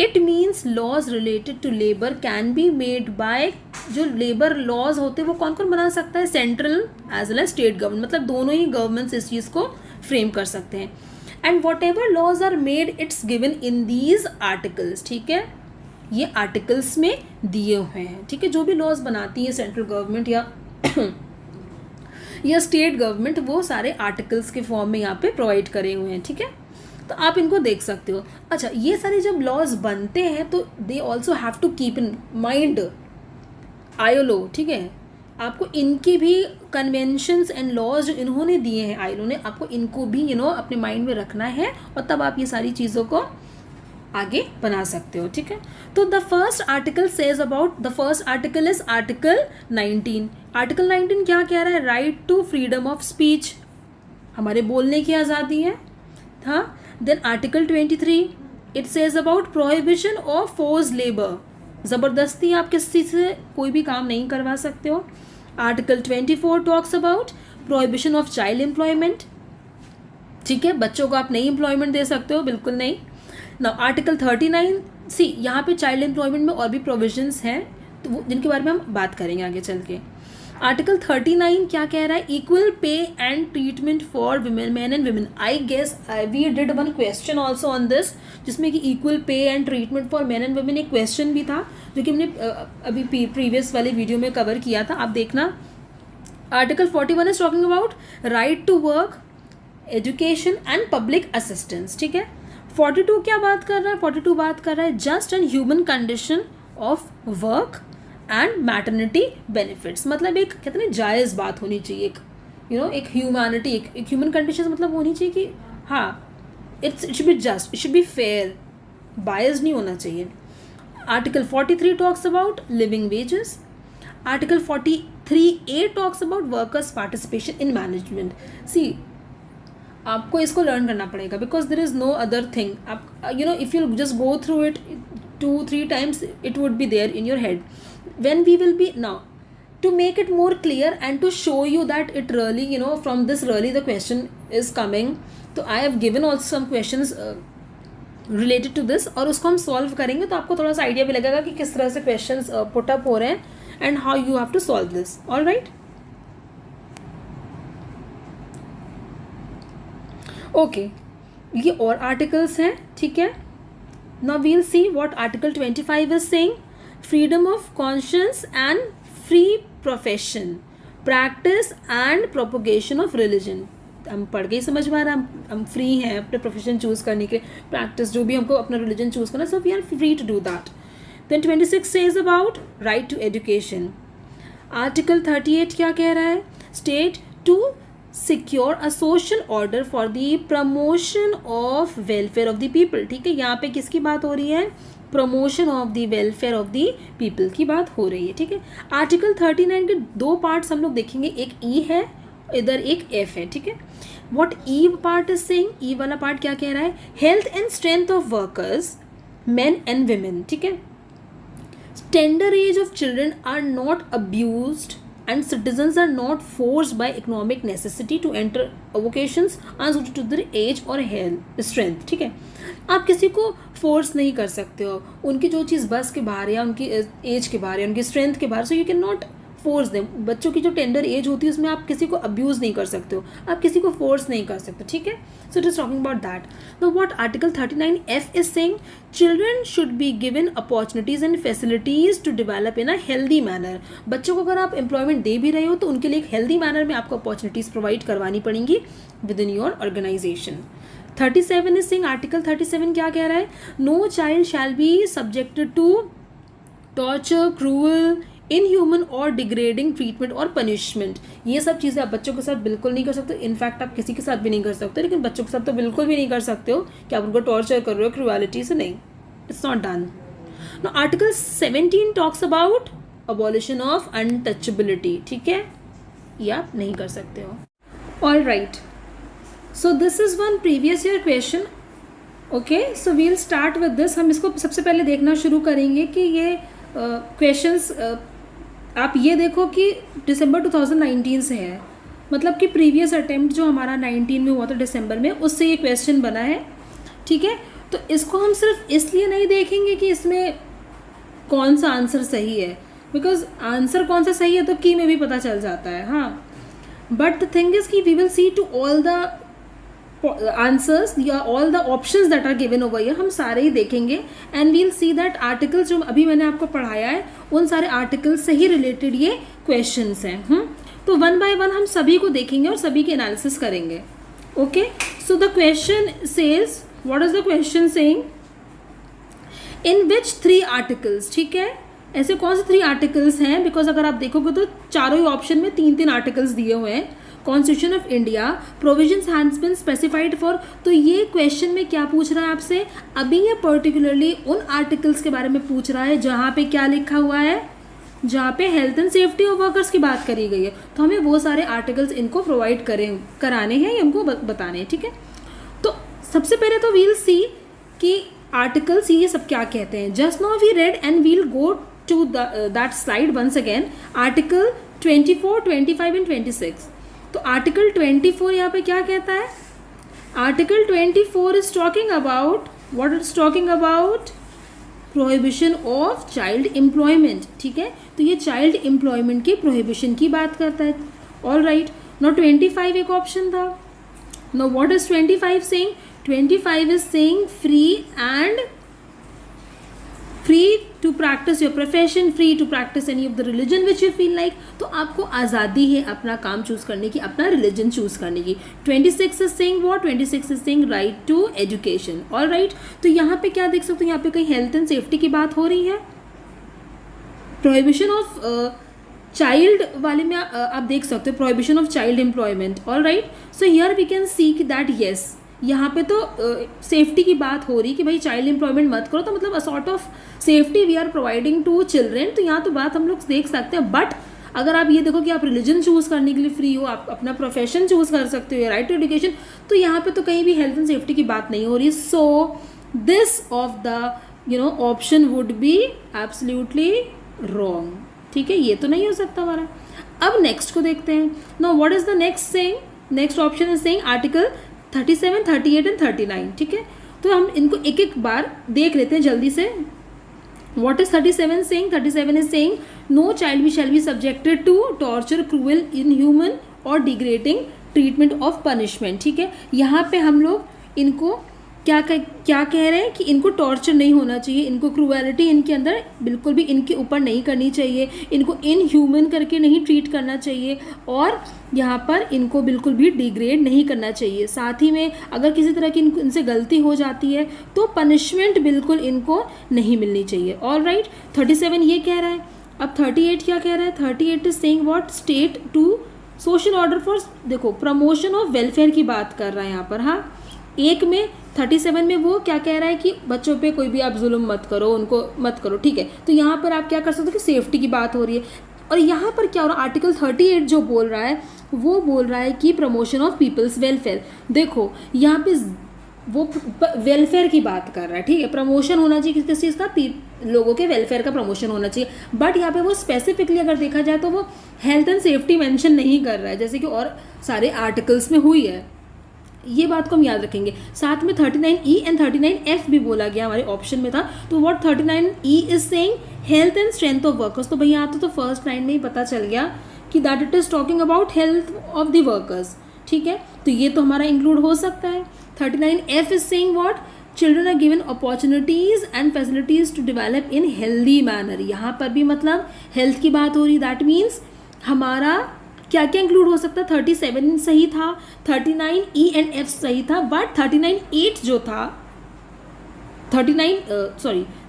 it means laws related to labour can be made by, जो लेबर लॉज होते हैं वो कौन कौन बना सकता है? Central as well as state government, मतलब दोनों ही गवर्नमेंट्स इस चीज़ को फ्रेम कर सकते हैं. And whatever laws are made it's given in these articles. ठीक है, ये आर्टिकल्स में दिए हुए हैं. ठीक है, जो भी लॉज बनाती है सेंट्रल गवर्नमेंट या स्टेट गवर्नमेंट वो सारे आर्टिकल्स के फॉर्म में यहाँ पे प्रोवाइड करे हुए हैं. ठीक है, तो आप इनको देख सकते हो. अच्छा, ये सारे जब लॉज बनते हैं तो they also have to keep in mind ILO. ठीक है, आपको इनकी भी कन्वेंशंस एंड लॉज जो इन्होंने दिए हैं आईलो ने, आपको इनको भी अपने माइंड में रखना है और तब आप ये सारी चीज़ों को आगे बना सकते हो, ठीक है। तो the first article says about, the first article is article 19। Article 19 क्या कह रहा है? Right to freedom of speech, हमारे बोलने की आज़ादी है। हाँ, then article 23 it says about prohibition of force labour, ज़बरदस्ती आप किसी से कोई भी काम नहीं करवा सकते हो। Article 24 talks about prohibition of child employment, ठीक है, बच्चों को आप नहीं एम्प्लॉयमेंट दे सकते हो, बिल्कुल नहीं। नाउ आर्टिकल 39, सी यहाँ पे चाइल्ड एम्प्लॉयमेंट में और भी प्रोविजंस हैं तो वो जिनके बारे में हम बात करेंगे आगे चल के। आर्टिकल 39 क्या कह रहा है? Equal pay and treatment for women, man and women. I guess we did one question also on this, जिसमें कि equal pay and treatment for man and women एक क्वेश्चन भी था जो कि हमने अभी प्रीवियस वाले वीडियो में कवर किया था, आप देखना। Article 41 is talking about right to work, education and public assistance, ठीक है। 42 क्या बात कर रहा है? 42 बात कर रहा है just and human condition of work and maternity benefits, मतलब एक कहते हैं जायज़ बात होनी चाहिए, एक एक ह्यूमैनिटी, एक ह्यूमन कंडीशन मतलब होनी चाहिए कि हाँ it should be just, it should be fair, bias नहीं होना चाहिए। Article 43 talks about living wages. Article 43A talks about workers participation in management. See आपको इसको लर्न करना पड़ेगा because there is no other thing. आप if you just go through it 2-3 times it would be there in your head. When we will be now to make it more clear and to show you that it really from this really the question is coming, तो I have given also some questions related to this और उसको हम solve करेंगे तो आपको थोड़ा सा idea भी लगेगा कि किस तरह से questions put up हो रहे हैं and how you have to solve this. All right? Okay, ये और आर्टिकल्स हैं, ठीक है। Now we'll see what Article 25 is saying. Freedom of conscience and free profession, practice and propagation of religion. हम पढ़ के ही समझ में आ रहा है हम फ्री हैं अपने प्रोफेशन चूज़ करने के, प्रैक्टिस जो भी हमको अपना रिलीजन चूज़ करना, so we are free to do that. Then 26 says about right to education. Article 38 क्या कह रहा है? State to secure a social order for the promotion of welfare of the people, ठीक है। यहाँ पे किसकी बात हो रही है? promotion of the welfare of the people की बात हो रही है, ठीक है। आर्टिकल 39 के 2 पार्ट्स हम लोग देखेंगे, एक ई है इधर एक एफ है, ठीक है। What E part is saying, E वाला पार्ट क्या कह रहा है? Health and strength of workers men and women, ठीक है। Tender age of children are not abused and citizens are not forced by economic necessity to enter vocations unsuited to their age or health strength, ठीक है। आप किसी को force नहीं कर सकते हो, उनकी जो चीज़ बस के बाहर या उनकी एज के बाहर या उनकी स्ट्रेंथ के बाहर, सो you can not force them. बच्चों की जो टेंडर एज होती है उसमें आप किसी को अब्यूज़ नहीं कर सकते हो, आप किसी को फोर्स नहीं कर सकते, ठीक है। So it is talking about that. Know what article 39F is saying, children should be given opportunities and facilities to develop in a healthy manner. बच्चों को अगर आप एम्प्लॉयमेंट दे भी रहे हो तो उनके लिए एक हेल्दी मैनर में आपको अपॉर्चुनिटीज़ प्रोवाइड करवानी पड़ेंगी within your organization. 37 is saying, article 37 क्या कह रहा है? No child shall be subjected to torture, cruel, inhuman और डिग्रेडिंग ट्रीटमेंट और पनिशमेंट। ये सब चीज़ें आप बच्चों के साथ बिल्कुल नहीं कर सकते, इनफैक्ट आप किसी के साथ भी नहीं कर सकते, लेकिन बच्चों के साथ तो बिल्कुल भी नहीं कर सकते हो कि आप उनको टॉर्चर कर रहे हो क्रूअलिटी से, नहीं, it's not done. No article 17 talks about abolition of untouchability, ठीक है, ये आप नहीं कर सकते हो। All right, so this is one previous year question. Okay, so we'll start with this. हम इसको सबसे पहले देखना शुरू करेंगे कि ये क्वेश्चंस आप ये देखो कि दिसंबर 2019 से है, मतलब कि प्रीवियस अटेम्प्ट जो हमारा 19 में हुआ था दिसंबर में, उससे ये क्वेश्चन बना है, ठीक है। तो इसको हम सिर्फ इसलिए नहीं देखेंगे कि इसमें कौन सा आंसर सही है, बिकॉज आंसर कौन सा सही है तो की में भी पता चल जाता है, हाँ। बट द थिंग इज कि we will see to all the answers या all the options that are given over here, हम सारे ही देखेंगे and we'll see that articles जो अभी मैंने आपको पढ़ाया है उन सारे आर्टिकल्स से ही रिलेटेड ये क्वेश्चंस हैं। तो वन बाय वन हम सभी को देखेंगे और सभी के एनालिसिस करेंगे। Okay, so the question says, what is the question saying? In which 3 articles, ठीक है, ऐसे कौन से 3 आर्टिकल्स हैं, बिकॉज अगर आप देखोगे तो चारों ही ऑप्शन में 3 आर्टिकल्स दिए हुए हैं. Constitution of India provisions has been specified for. तो ये क्वेश्चन में क्या पूछ रहा है आपसे, अभी ये पर्टिकुलरली उन आर्टिकल्स के बारे में पूछ रहा है जहाँ पे क्या लिखा हुआ है, जहाँ पे health and safety of workers की बात करी गई है. तो हमें वो सारे आर्टिकल्स इनको प्रोवाइड कराने हैं या इनको बताने हैं. ठीक है, तो सबसे पहले तो वील सी कि आर्टिकल्स ये सब क्या कहते हैं. Just now we read and we'll go to that slide once again. Article 24, 25 and 26. तो आर्टिकल 24 यहाँ पे क्या कहता है, article 24 is talking about, what is talking about, prohibition of child employment. ठीक है, तो ये चाइल्ड एम्प्लॉयमेंट की प्रोहिबिशन की बात करता है. ऑल राइट, नो 25 एक ऑप्शन था. No what is 25 saying, 25 is saying free to practise your profession, free to practise any of the religion which you feel like. तो आपको आज़ादी है अपना काम चूज करने की, अपना रिलीजन चूज करने की. 26 is saying what, 26 is saying right to education. All right, तो यहाँ पे क्या देख सकते हो, यहाँ पे कहीं हेल्थ एंड सेफ्टी की बात हो रही है. प्रोहिबिशन ऑफ चाइल्ड वाले में आप देख सकते हो prohibition of child employment. All right, so here we can see that yes, यहाँ पे तो सेफ्टी की बात हो रही कि भाई चाइल्ड एम्प्लॉयमेंट मत करो, तो मतलब a sort of safety we are providing to children. तो यहाँ तो बात हम लोग देख सकते हैं. बट अगर आप ये देखो कि आप रिलीजन चूज करने के लिए फ्री हो, आप अपना प्रोफेशन चूज कर सकते हो, राइट टू एजुकेशन, तो यहाँ पे तो कहीं भी हेल्थ एंड सेफ्टी की बात नहीं हो रही. So this of the option would be absolutely wrong. ठीक है, ये तो नहीं हो सकता हमारा. अब नेक्स्ट को देखते हैं. Now what is the next saying, next option is saying article 37, 38 and 39. ठीक है, तो हम इनको एक एक बार देख लेते हैं जल्दी से. What is 37 saying? 37 is saying no child shall be subjected to torture, cruel, inhuman or degrading treatment of punishment. ठीक है, यहाँ पे हम लोग इनको क्या कह रहे हैं कि इनको टॉर्चर नहीं होना चाहिए, इनको क्रूएलिटी इनके अंदर बिल्कुल भी इनके ऊपर नहीं करनी चाहिए, इनको इनह्यूमन करके नहीं ट्रीट करना चाहिए, और यहाँ पर इनको बिल्कुल भी डिग्रेड नहीं करना चाहिए. साथ ही में अगर किसी तरह की इनसे गलती हो जाती है तो पनिशमेंट बिल्कुल इनको नहीं मिलनी चाहिए. ऑल राइट, 37 ये कह रहा है. अब 38 क्या कह रहा है, 38 is saying what, state to social order for, देखो प्रमोशन ऑफ वेलफेयर की बात कर रहा है यहाँ पर. हाँ, एक में 37 में वो क्या कह रहा है कि बच्चों पे कोई भी आप जुल्म मत करो, उनको मत करो. ठीक है, तो यहाँ पर आप क्या कर सकते हो कि सेफ्टी की बात हो रही है. और यहाँ पर क्या हो रहा है, आर्टिकल 38 जो बोल रहा है वो बोल रहा है कि प्रमोशन ऑफ पीपल्स वेलफेयर. देखो यहाँ पे वो वेलफेयर की बात कर रहा है. ठीक है, प्रमोशन होना चाहिए किस चीज़ का, लोगों के वेलफेयर का प्रमोशन होना चाहिए. बट यहाँ पे वो स्पेसिफिकली अगर देखा जाए तो वो हेल्थ एंड सेफ्टी मेंशन नहीं कर रहा है, जैसे कि और सारे आर्टिकल्स में हुई है. ये बात को हम याद रखेंगे. साथ में 39E एंड 39F भी बोला गया, हमारे ऑप्शन में था. तो what 39E is saying, health and strength of workers. तो भैया आता तो फर्स्ट लाइन में ही पता चल गया कि that it is talking about health of the workers. ठीक है, तो ये तो हमारा इंक्लूड हो सकता है. 39F is saying what, children are given opportunities and facilities to develop in healthy manner. यहाँ पर भी मतलब हेल्थ की बात हो रही. दैट मीन्स हमारा क्या क्या इंक्लूड हो सकता है, 37 सही था, 39E एंड F सही था, बट 39(8) जो था,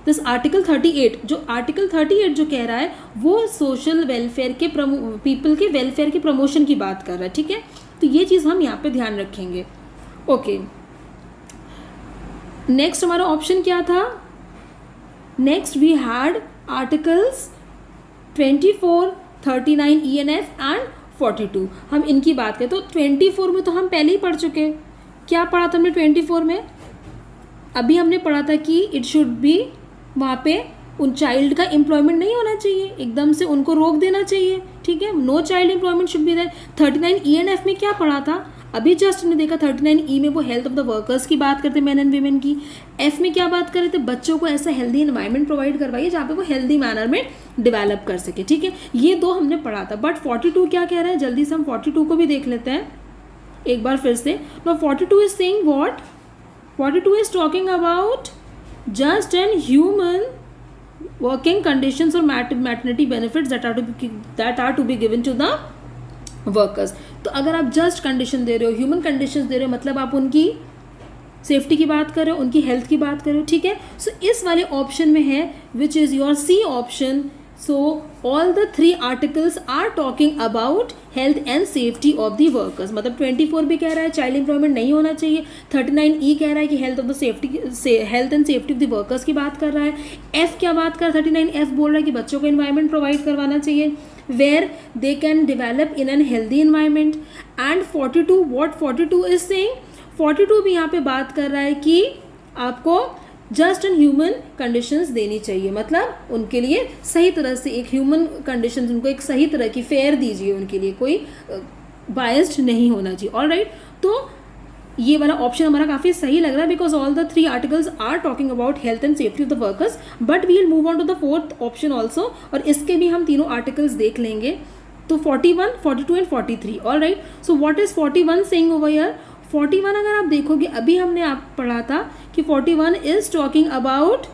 दिस आर्टिकल 38, जो आर्टिकल 38 जो कह रहा है वो सोशल वेलफेयर के पीपल के वेलफेयर के प्रमोशन की बात कर रहा है. ठीक है, तो ये चीज़ हम यहाँ पे ध्यान रखेंगे. ओके, नेक्स्ट हमारा ऑप्शन क्या था, next we had articles 24, 39E and F and 42. हम इनकी बात करें तो 24 में तो हम पहले ही पढ़ चुके. क्या पढ़ा था हमने 24 में, अभी हमने पढ़ा था कि इट शुड बी, वहाँ पे उन चाइल्ड का एम्प्लॉयमेंट नहीं होना चाहिए, एकदम से उनको रोक देना चाहिए. ठीक है, no child employment should be there. 39E and F में क्या पढ़ा था, अभी जस्ट हमने देखा 39E में वो हेल्थ ऑफ द वर्कर्स की बात करते, मैन एंड वीमेन की. F में क्या बात कर रहे थे, बच्चों को ऐसा हेल्दी एनवायरनमेंट प्रोवाइड करवाइए जहाँ पे वो हेल्दी मैनर में डेवलप कर सके. ठीक है, ये दो हमने पढ़ा था. बट 42 क्या कह रहा है, जल्दी से हम 42 को भी देख लेते हैं एक बार फिर से. No 42 is saying what, 42 is talking about just and human working conditions और maternity benefits that are to be given to the workers. तो अगर आप जस्ट कंडीशन दे रहे हो, ह्यूमन कंडीशंस दे रहे हो, मतलब आप उनकी सेफ्टी की बात कर रहे हो, उनकी हेल्थ की बात कर रहे हो, ठीक है। सो इस वाले ऑप्शन में है which is your C option. So all the 3 articles are talking about health and safety of the workers. मतलब 24 भी कह रहा है चाइल्ड एम्प्लॉयमेंट नहीं होना चाहिए, 39E कह रहा है कि health of the safety health and safety of the workers की बात कर रहा है। एफ क्या बात कर, 39F बोल रहा है कि बच्चों को इन्वायरमेंट प्रोवाइड करवाना चाहिए where they can develop in an healthy environment. And 42 what 42 is saying, 42 भी यहाँ पे बात कर रहा है कि आपको जस्ट एंड ह्यूमन कंडीशंस देनी चाहिए, मतलब उनके लिए सही तरह से एक ह्यूमन कंडीशंस, उनको एक सही तरह की फेयर दीजिए, उनके लिए कोई बायस्ड नहीं होना चाहिए। ऑल राइट, तो ये वाला ऑप्शन हमारा काफ़ी सही लग रहा है because all the 3 articles are talking about health and safety of the workers. But we will move on to the 4th option also, और इसके भी हम तीनों आर्टिकल्स देख लेंगे। तो 41, 42 and 43। All right, so what is 41 saying over here? 41 अगर आप देखोगे, अभी हमने आप पढ़ा था कि 41 is talking about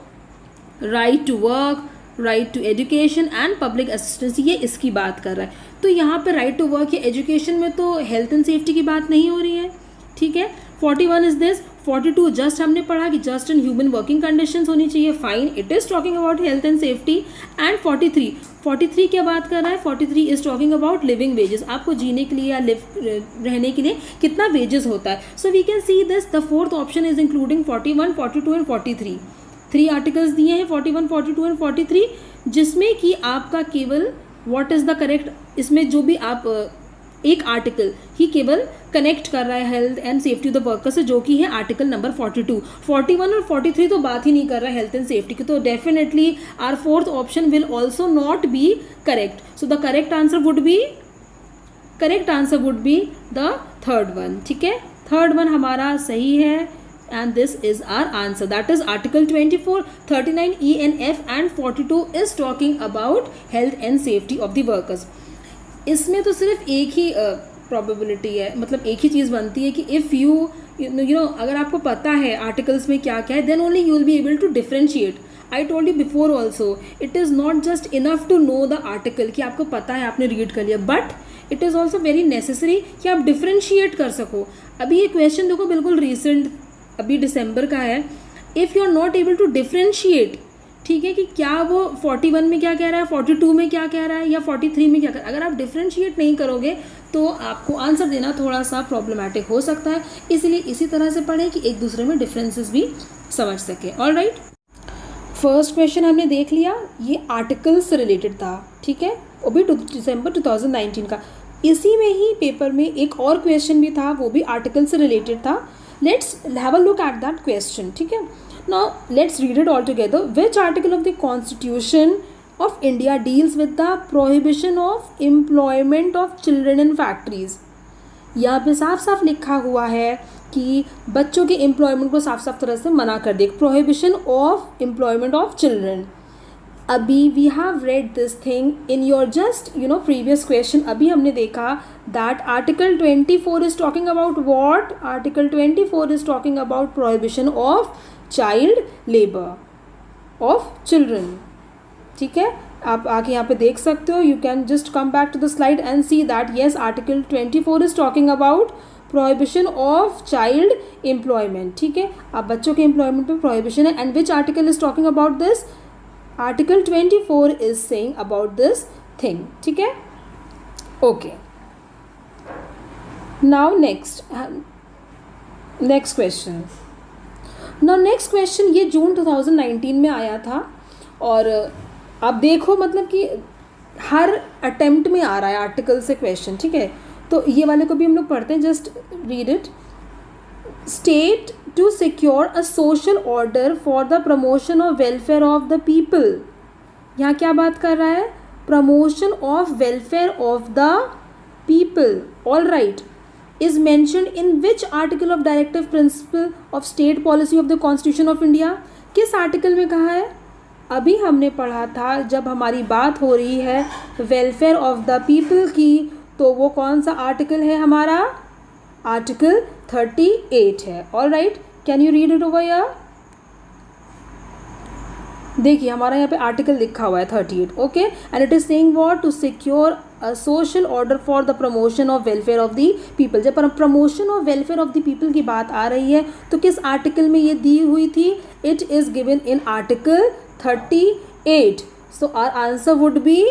right to work, right to education and public assistance, ये इसकी बात कर रहा है। तो यहाँ पे राइट टू वर्क या एजुकेशन में तो हेल्थ एंड सेफ्टी की बात नहीं हो रही है, ठीक है। 41 इज दिस। 42 जस्ट हमने पढ़ा कि just and human working conditions होनी चाहिए, fine, it is talking about health and safety. And 43 क्या बात कर रहा है? 43 is talking about living wages, आपको जीने के लिए या रहने के लिए कितना वेजेस होता है। So we can see this, the 4th option is including 41, 42 and 43। 3 articles दिए हैं 41, 42 एंड 43, जिसमें कि आपका केवल व्हाट इज द करेक्ट, इसमें जो भी आप एक आर्टिकल ही केवल कनेक्ट कर रहा है health and safety of the worker से, जो कि है आर्टिकल नंबर 42। 41 और 43 तो बात ही नहीं कर रहा है हेल्थ एंड सेफ्टी की, तो definitely our 4th option will also not be correct. So the correct answer would be the 3rd one, ठीक है। 3rd वन हमारा सही है and this is our answer, that is article 24, 39E and F and 42 is talking about health and safety of the workers। इसमें तो सिर्फ एक ही probability है, मतलब एक ही चीज़ बनती है कि इफ़ यू नो अगर आपको पता है आर्टिकल्स में क्या क्या है, then only you will be able to differentiate. I told you before also, it is not just enough to know the article कि आपको पता है, आपने रीड कर लिया, but it is also very necessary कि आप डिफ्रेंशिएट कर सको। अभी ये क्वेश्चन देखो बिल्कुल रिसेंट, अभी दिसंबर का है। If you are not able to differentiate, ठीक है, कि क्या वो 41 में क्या कह रहा है, 42 में क्या कह रहा है, या 43 में क्या कह रहा है, अगर आप डिफ्रेंशिएट नहीं करोगे तो आपको आंसर देना थोड़ा सा प्रॉब्लमैटिक हो सकता है। इसलिए इसी तरह से पढ़ें कि एक दूसरे में डिफरेंसेस भी समझ सके। ऑल राइट, फर्स्ट क्वेश्चन हमने देख लिया, ये आर्टिकल से रिलेटेड था, ठीक है, वो भी दिसंबर 2019 का। इसी में ही पेपर में एक और क्वेश्चन भी था, वो भी आर्टिकल से रिलेटेड था। Let's have a look at that question, ठीक है। Now let's read it all together. Which article of the Constitution of India deals with the prohibition of employment of children in factories? यहाँ पे साफ साफ लिखा हुआ है कि बच्चों के एम्प्लॉयमेंट को साफ साफ तरह से मना कर दिया, prohibition of employment of children. अभी we have read this thing in your just previous question. अभी हमने देखा that article 24 is talking about what? Article 24 is talking about prohibition of child labour of children, ठीक है। आप आके यहाँ पे देख सकते हो, you can just come back to the slide and see that yes article 24 is talking about prohibition of child employment, ठीक है। आप बच्चों के एम्प्लॉयमेंट पे प्रोहिबिशन है। And which article is talking about this? Article 24 is saying about this thing, ठीक है। Okay, now next question. Now next question ये जून 2019 में आया था, और आप देखो मतलब कि हर अटेम्प्ट में आ रहा है आर्टिकल से क्वेश्चन, ठीक है। तो ये वाले को भी हम लोग पढ़ते हैं, just read it. State to secure a social order for the promotion of welfare of the people. यहाँ क्या बात कर रहा है? Promotion of welfare of the people. All right, is mentioned in which article of directive principle of state policy of the Constitution of India? किस article में कहा है? अभी हमने पढ़ा था जब हमारी बात हो रही है वेलफेयर ऑफ द पीपल की, तो वो कौन सा आर्टिकल है हमारा? आर्टिकल 38 है। All right, can you read it over here? देखिए हमारा यहाँ पे आर्टिकल लिखा हुआ है 38, okay. And it is saying what? To secure a social order for the promotion of welfare of the people. जब promotion of welfare of the people की बात आ रही है तो किस आर्टिकल में ये दी हुई थी? It is given in article 38। So our answer would be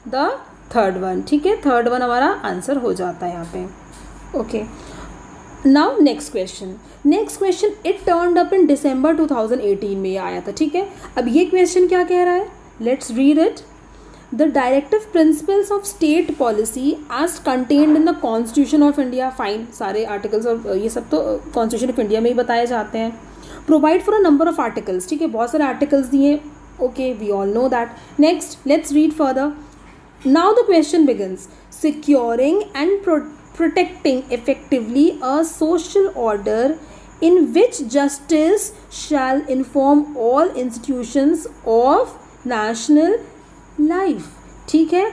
the third one. ठीक है, थर्ड वन हमारा आंसर हो जाता है यहाँ पे। Okay, now next question. Next question it turned up in December 2018 में ये आया था। ठीक है, अब ये क्वेश्चन क्या कह रहा है? Let's read it. The directive principles of state policy as contained in the constitution of India. Fine, सारे आर्टिकल्स और ये सब तो कॉन्स्टिट्यूशन ऑफ इंडिया में ही बताए जाते हैं। Provide for a number of articles. ठीक है, बहुत सारे आर्टिकल्स दिए। Okay, we all know that. Next let's read further. Now the question begins. Securing and protecting effectively a social order in which justice shall inform all institutions of national life। ठीक है,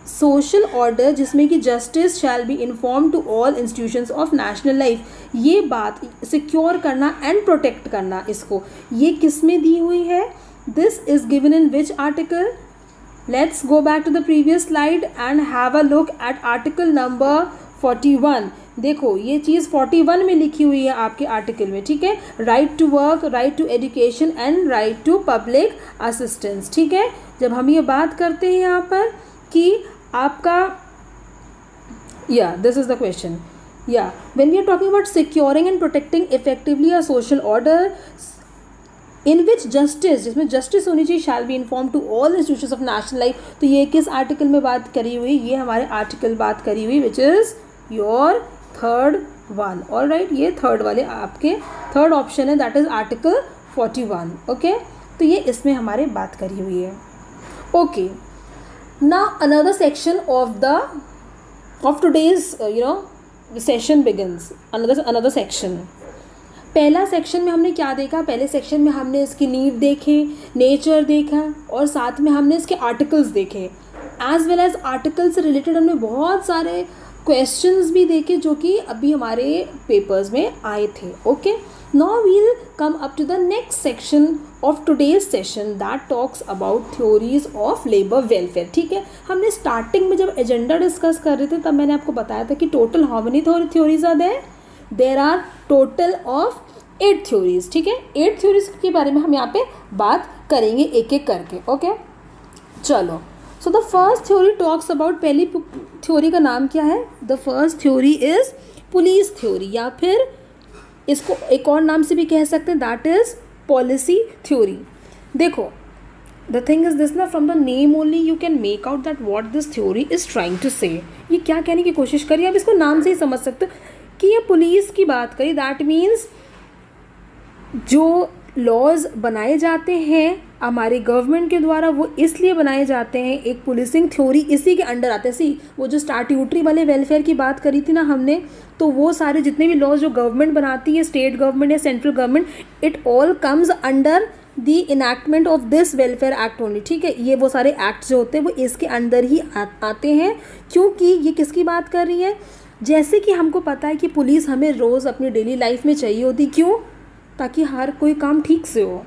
social order जिसमें कि justice shall be inform to all institutions of national life. ये बात secure करना and protect करना, इसको ये किस में दी हुई है? This is given in which article? Let's go back to the previous slide and have a look at article number 41। देखो ये चीज़ 41 में लिखी हुई है आपके आर्टिकल में। ठीक है, right to work, right to education and right to public assistance. ठीक है, जब हम ये बात करते हैं यहाँ पर कि आपका this is the question. When we are talking about securing and protecting effectively a social order in which justice, जिसमें जस्टिस होनी चाहिए, shall be inform to all institutions of national life. तो ये किस आर्टिकल में बात करी हुई? ये हमारे आर्टिकल बात करी हुई विच is your third one. All right, ये थर्ड वाले आपके थर्ड ऑप्शन है, दैट इज आर्टिकल 41। ओके, तो ये इसमें हमारे बात करी हुई है। Okay, now another section of today's session begins. Another section. पहला सेक्शन में हमने क्या देखा? पहले सेक्शन में हमने इसकी नीड देखे, नेचर देखा और साथ में हमने इसके आर्टिकल्स देखे। एज वेल एज आर्टिकल से रिलेटेड हमने बहुत सारे क्वेश्चंस भी देखे जो कि अभी हमारे पेपर्स में आए थे। Okay, now we'll come up to the next section of today's session that talks about theories of labour welfare. ठीक है, हमने स्टार्टिंग में जब एजेंडा डिस्कस कर रहे थे तब मैंने आपको बताया था कि total how many theories are there? There are total of 8 theories. ठीक है, 8 थ्योरीज के बारे में हम यहाँ पे बात करेंगे एक एक करके। ओके, चलो। So the first theory talks about, पहली थ्योरी का नाम क्या है? The first theory is police theory, या फिर इसको एक और नाम से भी कह सकते हैं, दैट इज पॉलिसी थ्योरी। देखो, द थिंग इज दिस ना, from the name only you can make out that what this theory is trying to say. ये क्या कहने की कोशिश करिए, आप इसको नाम से ही समझ सकते हो कि ये पुलिस की बात करी। दैट मीन्स जो लॉज बनाए जाते हैं हमारे गवर्नमेंट के द्वारा, वो इसलिए बनाए जाते हैं, एक पुलिसिंग थ्योरी इसी के अंडर आते हैं। सी, वो जो स्टैट्यूटरी वाले वेलफेयर की बात करी थी ना हमने, तो वो सारे जितने भी लॉज जो गवर्नमेंट बनाती है, स्टेट गवर्नमेंट या central government, it all comes under the enactment of this welfare act only. ठीक है, ये वो सारे एक्ट जो होते हैं वो इसके अंदर ही आते हैं, क्योंकि ये किसकी बात कर रही है? जैसे कि हमको पता है कि पुलिस हमें रोज़ अपनी डेली लाइफ में चाहिए होती, क्यों? ताकि हर कोई काम ठीक से हो,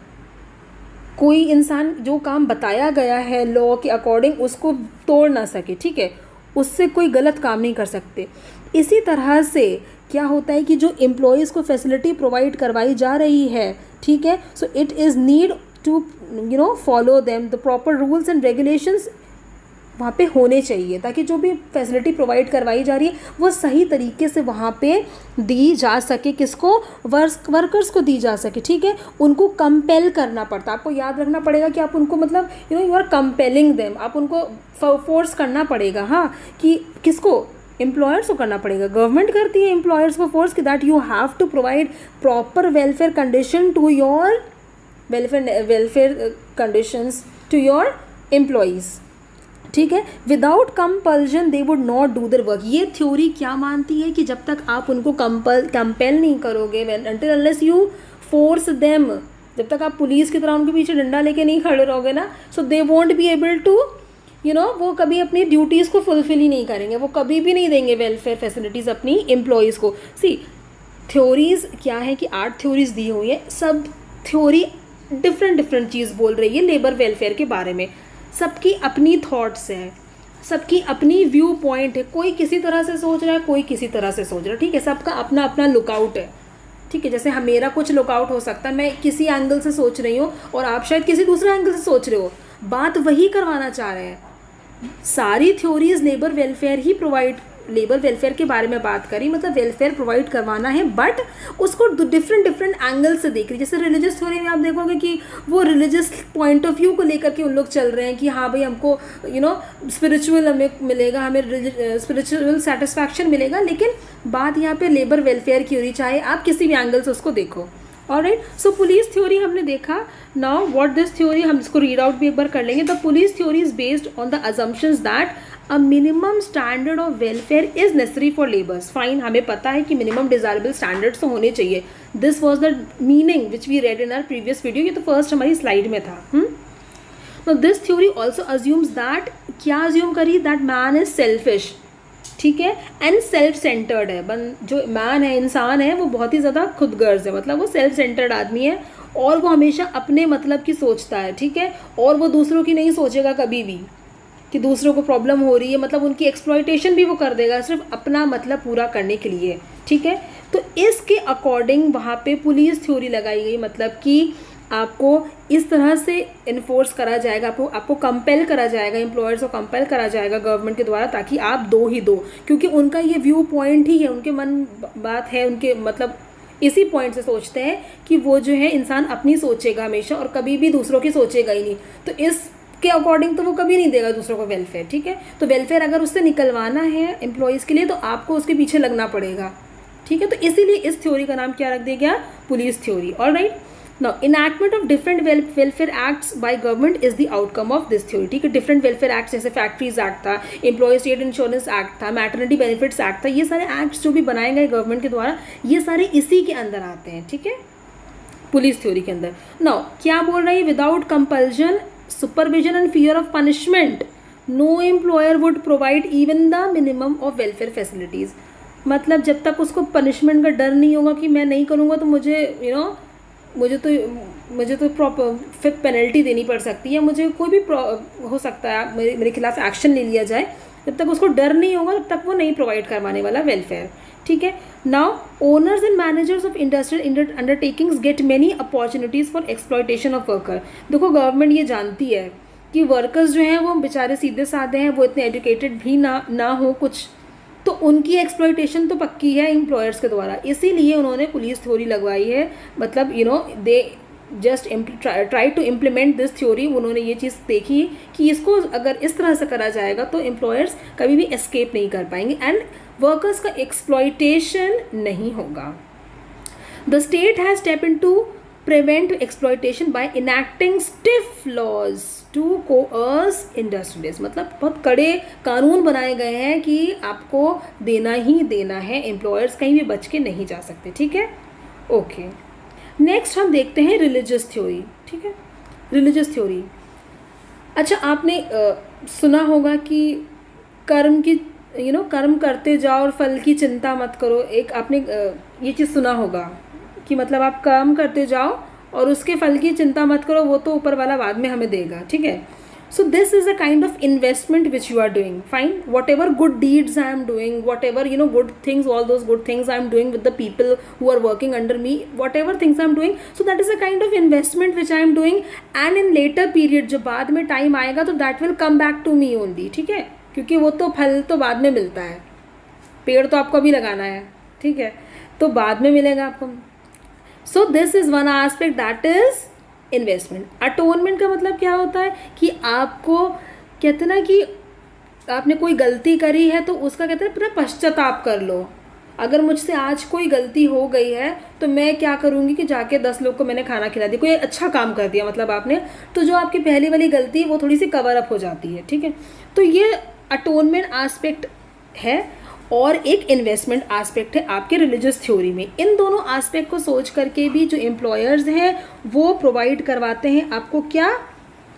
कोई इंसान जो काम बताया गया है लॉ के अकॉर्डिंग उसको तोड़ ना सके। ठीक है, उससे कोई गलत काम नहीं कर सकते। इसी तरह से क्या होता है कि जो एम्प्लॉयज़ को फैसिलिटी प्रोवाइड करवाई जा रही है, ठीक है, so it is need to follow them, the proper rules and regulations वहाँ पे होने चाहिए, ताकि जो भी फैसिलिटी प्रोवाइड करवाई जा रही है वो सही तरीके से वहाँ पे दी जा सके। किसको? वर्कर्स को दी जा सके। ठीक है, उनको कंपेल करना पड़ता है। आपको याद रखना पड़ेगा कि आप उनको मतलब यू आर कंपेलिंग देम, आप उनको फोर्स करना पड़ेगा। हाँ, कि किसको? एम्प्लॉयर्स को करना पड़ेगा। गवर्नमेंट करती है एम्प्लॉयर्स को फोर्स कि that you have to provide proper welfare condition to your welfare conditions to your employees. ठीक है, without compulsion they would not do their work. ये थ्योरी क्या मानती है कि जब तक आप उनको कंपेल नहीं करोगे, until unless you force them, जब तक आप पुलिस की तरह उनके पीछे डंडा लेके नहीं खड़े रहोगे ना, so they won't be able to वो कभी अपनी ड्यूटीज़ को फुलफिल ही नहीं करेंगे, वो कभी भी नहीं देंगे वेलफेयर फैसिलिटीज़ अपनी एम्प्लॉयज़ को। सी, थ्योरीज़ क्या है कि 8 थ्योरीज़ दी हुई है, सब थ्योरी डिफरेंट चीज़ बोल रही है लेबर वेलफेयर के बारे में, सबकी अपनी थॉट्स हैं। सबकी अपनी व्यू पॉइंट है, कोई किसी तरह से सोच रहा है, कोई किसी तरह से सोच रहा है, ठीक है, सबका अपना अपना लुकआउट है, ठीक है। जैसे मेरा कुछ लुकआउट हो सकता है, मैं किसी एंगल से सोच रही हूँ और आप शायद किसी दूसरे एंगल से सोच रहे हो, बात वही करवाना चाह रहे हैं। सारी थ्योरीज लेबर वेलफेयर ही प्रोवाइड, लेबर वेलफेयर के बारे में बात करी, मतलब वेलफेयर प्रोवाइड करवाना है, बट उसको डिफरेंट डिफरेंट एंगल से देख रही। जैसे रिलीजियस थ्योरी में आप देखोगे कि वो रिलीजियस पॉइंट ऑफ व्यू को लेकर के उन लोग चल रहे हैं कि हाँ भाई हमको स्पिरिचुअल हमें मिलेगा, हमें स्पिरिचुअल सेटिस्फैक्शन मिलेगा, लेकिन बात यहाँ पे लेबर वेलफेयर की हो रही, चाहे आप किसी भी एंगल से उसको देखो। ऑलराइट, सो पुलिस थ्योरी हमने देखा। नाउ व्हाट दिस थ्योरी, हम इसको रीड आउट भी एक बार कर लेंगे। The police theory is based on the assumptions that a minimum standard of welfare is necessary for labours. Fine, हमें पता है कि मिनिमम डिजायरेबल स्टैंडर्ड्स तो होने चाहिए। This was the meaning which we read in our previous video, ये तो first हमारी स्लाइड में था। Now this theory also assumes that, क्या अज्यूम करी, दैट मैन इज सेल्फिश, ठीक है, एंड सेल्फ सेंटर्ड है। जो मैन है, इंसान है, वो बहुत ही ज़्यादा खुदगर्ज है, मतलब वो सेल्फ सेंटर्ड आदमी है और वो हमेशा अपने मतलब की सोचता है, ठीक है, और वो दूसरों की नहीं सोचेगा कभी भी कि दूसरों को प्रॉब्लम हो रही है, मतलब उनकी एक्सप्लॉयटेशन भी वो कर देगा सिर्फ अपना मतलब पूरा करने के लिए, ठीक है। तो इसके अकॉर्डिंग वहाँ पे पुलिस थ्योरी लगाई गई, मतलब कि आपको इस तरह से इन्फोर्स करा जाएगा, आपको कंपेल करा जाएगा, एम्प्लॉयर्स को कंपेल करा जाएगा गवर्नमेंट के द्वारा, ताकि आप दो ही दो, क्योंकि उनका ये व्यू पॉइंट ही है, उनके मन बात है, उनके मतलब इसी पॉइंट से सोचते हैं कि वो जो है इंसान अपनी सोचेगा हमेशा और कभी भी दूसरों की सोचेगा ही नहीं। तो इसके अकॉर्डिंग तो वो कभी नहीं देगा दूसरों को वेलफेयर, ठीक है। तो वेलफेयर अगर उससे निकलवाना है एम्प्लॉयज़ के लिए तो आपको उसके पीछे लगना पड़ेगा, ठीक है। तो इसीलिए इस थ्योरी का नाम क्या रख दिया गया, police theory. Alright, Now, enactment of different welfare acts by government is the outcome of this theory, ठीक है। different welfare acts जैसे फैक्ट्रीज एक्ट था, एम्प्लॉय स्टेट इंश्योरेंस एक्ट था, मैटरनिटी बेनिफिट्स एक्ट था, ये सारे एक्ट्स जो भी बनाए गए गवर्नमेंट के द्वारा, ये सारे इसी के अंदर आते हैं, ठीक है, पुलिस थ्योरी के अंदर। नाउ क्या बोल रही है, without compulsion, supervision and fear of punishment, no employer would provide even the minimum of welfare facilities. मतलब जब तक उसको पनिशमेंट का डर नहीं होगा कि मैं नहीं करूँगा तो मुझे मुझे तो प्रॉपर फिर पेनल्टी देनी पड़ सकती है, मुझे कोई भी हो सकता है मेरे खिलाफ एक्शन ले लिया जाए, जब तक उसको डर नहीं होगा तब तक वो नहीं प्रोवाइड करवाने वाला वेलफेयर, ठीक है। Now owners and managers of industrial undertakings get many opportunities for exploitation of worker. देखो गवर्नमेंट ये जानती है कि वर्कर्स जो हैं वो बेचारे सीधे साधे हैं, वो इतने एजुकेटेड भी ना हो कुछ, तो उनकी एक्सप्लॉयटेशन तो पक्की है एम्प्लॉयर्स के द्वारा, इसीलिए उन्होंने पुलिस थ्योरी लगवाई है। मतलब they just try to implement this theory. उन्होंने ये चीज़ देखी कि इसको अगर इस तरह से करा जाएगा तो एम्प्लॉयर्स कभी भी एस्केप नहीं कर पाएंगे एंड वर्कर्स का एक्सप्लॉयटेशन नहीं होगा। The state has step in to prevent exploitation by enacting stiff laws to coerce industrialists। मतलब बहुत कड़े कानून बनाए गए हैं कि आपको देना ही देना है, एम्प्लॉयर्स कहीं भी बच के नहीं जा सकते, ठीक है। ओके, नेक्स्ट हम देखते हैं रिलीजियस थ्योरी, ठीक है। रिलीजियस थ्योरी, अच्छा आपने सुना होगा कि कर्म की कर्म करते जाओ और फल की चिंता मत करो। एक आपने ये चीज़ सुना होगा कि मतलब आप काम करते जाओ और उसके फल की चिंता मत करो, वो तो ऊपर वाला बाद में हमें देगा, ठीक है। So this is a kind of investment which you are doing. Fine, whatever good deeds I am doing, whatever good things, all those good things I am doing with the people who are working under me, whatever things I am doing, so that is a kind of investment which I am doing and in later period जब बाद में time आएगा तो that will come back to me only, ठीक है, क्योंकि वो तो फल तो बाद में मिलता है, पेड़ तो आपको अभी लगाना है, ठीक है, तो बाद में मिलेगा आपको। सो this is one aspect that is investment. Atonement का मतलब क्या होता है कि आपको कहते ना कि आपने कोई गलती करी है तो उसका कहते हैं पूरा पश्चाताप कर लो। अगर मुझसे आज कोई गलती हो गई है तो मैं क्या करूँगी कि जाके 10 लोग को मैंने खाना खिला दिया, कोई अच्छा काम कर दिया मतलब आपने, तो जो आपकी पहली वाली गलती है वो थोड़ी सी कवर अप हो जाती है, ठीक है। तो ये अटोनमेंट एस्पेक्ट है और एक इन्वेस्टमेंट एस्पेक्ट है आपके रिलीजियस थ्योरी में। इन दोनों एस्पेक्ट को सोच करके भी जो एम्प्लॉयर्स हैं वो प्रोवाइड करवाते हैं आपको क्या,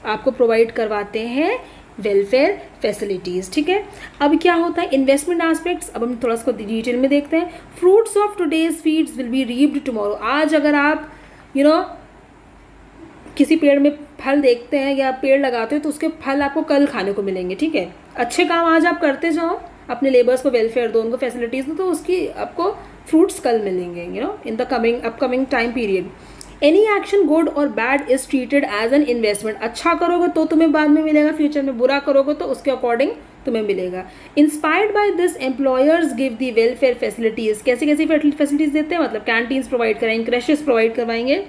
आपको प्रोवाइड करवाते हैं वेलफेयर फैसिलिटीज़, ठीक है। अब क्या होता है इन्वेस्टमेंट एस्पेक्ट्स, अब हम थोड़ा सा डिटेल में देखते हैं। Fruits of today's feeds will be reaped tomorrow. आज अगर आप किसी पेड़ में फल देखते हैं या पेड़ लगाते हो तो उसके फल आपको कल खाने को मिलेंगे, ठीक है। अच्छे काम आज आप करते जाओ, अपने लेबर्स को वेलफेयर दो, उनको फैसिलिटीज़ दो, तो उसकी आपको फ्रूट्स कल मिलेंगे, in the upcoming time period. Any action good और bad is treated as an investment. अच्छा करोगे तो तुम्हें बाद में मिलेगा फ्यूचर में, बुरा करोगे तो उसके अकॉर्डिंग तुम्हें मिलेगा। Inspired by this employers give the welfare facilities. कैसी कैसी फैसिलिटीज़ देते हैं, मतलब कैंटीन्स प्रोवाइड कराएंगे, क्रशेस प्रोवाइड करवाएंगे।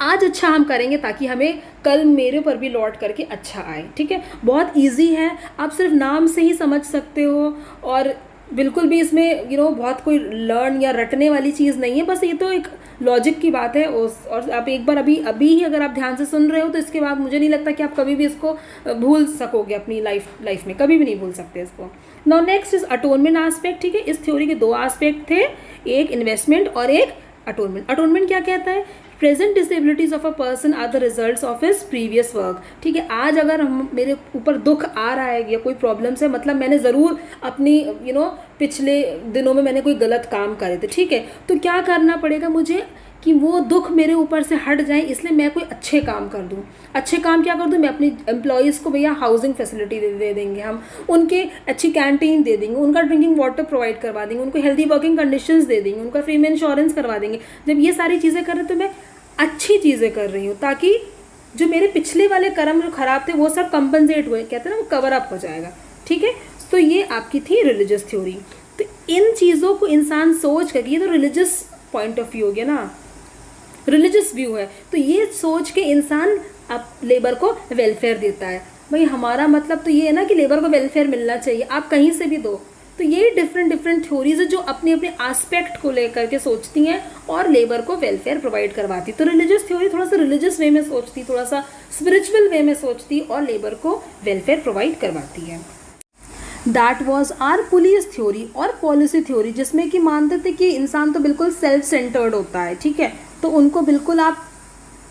आज अच्छा हम करेंगे ताकि हमें कल मेरे पर भी लौट करके अच्छा आए, ठीक है। बहुत ईजी है, आप सिर्फ नाम से ही समझ सकते हो, और बिल्कुल भी इसमें बहुत कोई लर्न या रटने वाली चीज़ नहीं है, बस ये तो एक लॉजिक की बात है। और आप एक बार अभी ही अगर आप ध्यान से सुन रहे हो तो इसके बाद मुझे नहीं लगता कि आप कभी भी इसको भूल सकोगे अपनी लाइफ में, कभी भी नहीं भूल सकते इसको। Now next is atonement aspect, ठीक है। इस थ्योरी के दो एस्पेक्ट थे, एक इन्वेस्टमेंट और एक अटोनमेंट। अटोनमेंट क्या कहता है, present disabilities of a person are the results of his previous work, ठीक है। आज अगर मेरे ऊपर दुख आ रहा है या कोई प्रॉब्लम्स है, मतलब मैंने ज़रूर अपनी पिछले दिनों में मैंने कोई गलत काम करे थे, ठीक है। तो क्या करना पड़ेगा मुझे कि वो दुख मेरे ऊपर से हट जाए, इसलिए मैं कोई अच्छे काम कर दूँ। अच्छे काम क्या कर दूँ, मैं अपनी एम्प्लॉयज़ को भैया हाउसिंग फैसिलिटी दे देंगे, हम उनके अच्छी कैंटीन दे देंगे, उनका ड्रिंकिंग वाटर प्रोवाइड करवा देंगे, उनको हेल्दी वर्किंग कंडीशंस दे देंगे, उनका फ्री में इंश्योरेंस करवा देंगे। जब ये सारी चीज़ें कर रहे तो मैं अच्छी चीज़ें कर रही हूँ, ताकि जो मेरे पिछले वाले कर्म जो खराब थे वो सब कंपनसेट हुए, कहते हैं ना, वो कवर अप हो जाएगा, ठीक है। तो ये आपकी थी रिलीजियस थ्योरी। तो इन चीज़ों को इंसान सोच कर, ये तो रिलीजियस पॉइंट ऑफ व्यू हो गया ना, रिलीजियस व्यू है, तो ये सोच के इंसान अब लेबर को वेलफेयर देता है। भाई हमारा मतलब तो ये है ना कि लेबर को वेलफेयर मिलना चाहिए, आप कहीं से भी दो। तो ये डिफरेंट थ्योरीज है जो अपने अपने एस्पेक्ट को लेकर के सोचती हैं और लेबर को वेलफेयर प्रोवाइड करवाती। तो रिलीजियस थ्योरी थोड़ा सा रिलीजियस वे में सोचती, थोड़ा सा स्पिरिचुअल वे में सोचती और लेबर को वेलफेयर प्रोवाइड करवाती है। That was our police theory और पॉलिसी थ्योरी, जिसमें कि मानते थे कि इंसान तो बिल्कुल सेल्फ सेंटर्ड होता है, ठीक है, तो उनको बिल्कुल आप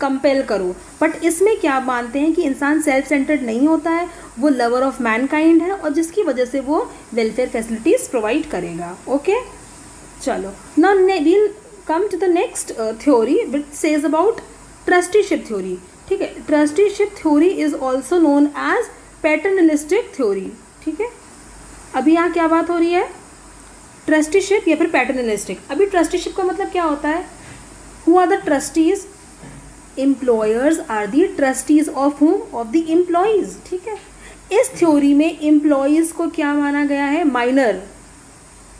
कंपेल करो। बट इसमें क्या मानते हैं कि इंसान सेल्फ सेंटर्ड नहीं होता है, वो लवर ऑफ मैनकाइंड है, और जिसकी वजह से वो वेलफेयर फैसिलिटीज़ प्रोवाइड करेगा। ओके, चलो now we'll come to the next theory which says about trusteeship theory, ठीक है। Trusteeship theory is also known as paternalistic theory, ठीक है। अभी यहाँ क्या बात हो रही है, ट्रस्टीशिप या फिर पैटर्नलिस्टिक। अभी ट्रस्टीशिप का मतलब क्या होता है, who are the trustees, employers are the trustees of whom, of the employees, ठीक है। इस थ्योरी में एम्प्लॉयज को क्या माना गया है, माइनर,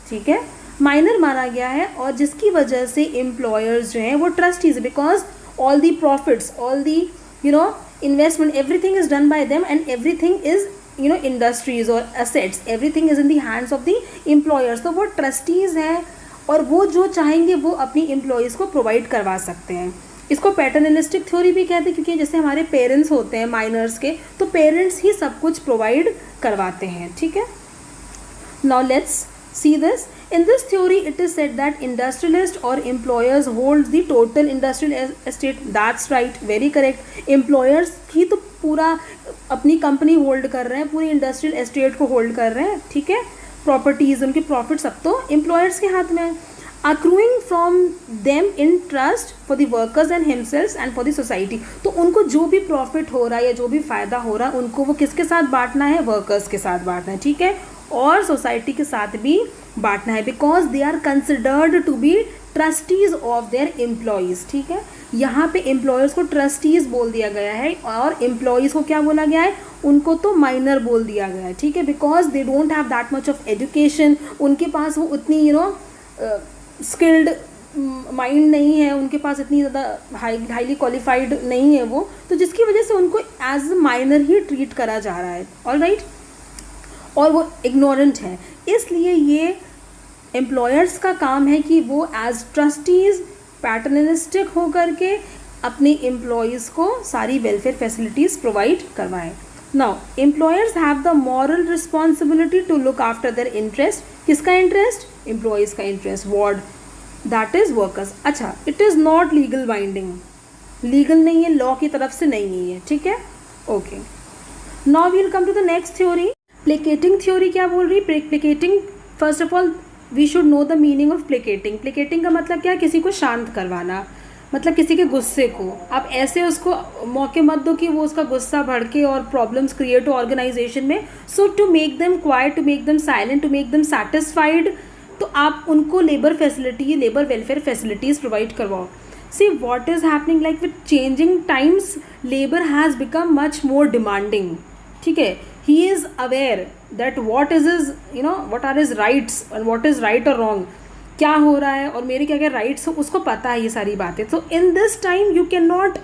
ठीक है, माइनर माना गया है, और जिसकी वजह से एम्प्लॉयर्स जो हैं वो trustees, because all the profits, all the investment, everything is done by them and everything is industries और assets, everything is in the hands of the employers. तो वो ट्रस्टीज हैं और वो जो चाहेंगे वो अपनी एम्प्लॉयज़ को प्रोवाइड करवा सकते हैं। इसको पैटर्नलिस्टिक थ्योरी भी कहते हैं, क्योंकि जैसे हमारे पेरेंट्स होते हैं माइनर्स के, तो पेरेंट्स ही सब कुछ प्रोवाइड करवाते हैं, ठीक है। Now let's see this. In this theory, it is said that industrialists or employers hold the total industrial estate. That's right, very correct. Employers ही तो पूरा अपनी कंपनी होल्ड कर रहे हैं, पूरी इंडस्ट्रियल एस्टेट को होल्ड कर रहे हैं, ठीक है। प्रॉपर्टीज, उनके प्रॉफिट सब तो एम्प्लॉयर्स के हाथ में है। Accruing from them in trust for the workers and themselves and for the society. तो उनको जो भी प्रॉफिट हो रहा है या जो भी फ़ायदा हो रहा है उनको वो किसके साथ बांटना है, वर्कर्स के साथ बांटना है, ठीक है, और सोसाइटी के साथ भी बांटना है, because they are considered to be trustees of their employees, ठीक है। यहाँ पे एम्प्लॉयर्स को ट्रस्टीज बोल दिया गया है और एम्प्लॉयज़ को क्या बोला गया है, उनको तो माइनर बोल दिया गया है, ठीक है, because they don't have that much of education, उनके पास वो उतनी स्किल्ड माइंड नहीं है, उनके पास इतनी ज़्यादा हाईली क्वालिफाइड नहीं है वो, तो जिसकी वजह से उनको एज माइनर ही ट्रीट करा जा रहा है, ऑल राइट, और वो इग्नोरेंट है। इसलिए ये एम्प्लॉयर्स का काम है कि वो एज ट्रस्टीज़ पैटर्नलिस्टिक हो करके अपने एम्प्लॉयज़ को सारी वेलफेयर फैसिलिटीज़ प्रोवाइड करवाएं। Now employers have the moral responsibility to look after their interest. किसका इंटरेस्ट, एम्प्लॉयज़ का interest, ward that is workers. अच्छा, it is not legal binding, legal नहीं है, लॉ की तरफ से नहीं है, ठीक है, okay. Now we will come to the next theory. Placating theory क्या बोल रही है, placating, first of all we should know the meaning of placating. Placating का मतलब क्या है, किसी को शांत करवाना, मतलब किसी के गुस्से को आप ऐसे उसको मौके मत दो कि वो उसका गुस्सा भड़के और प्रॉब्लम्स क्रिएट हो ऑर्गेनाइजेशन में. So to make them quiet, to make them silent, to make them satisfied, तो आप उनको labour facility, labour welfare facilities provide करवाओ. See what is happening, like with changing times labor has become much more demanding. ठीक है, he is aware that what is his, what are his rights and what is right or wrong, क्या हो रहा है और मेरे क्या क्या राइट्स हो, उसको पता है ये सारी बातें. तो in this time you can not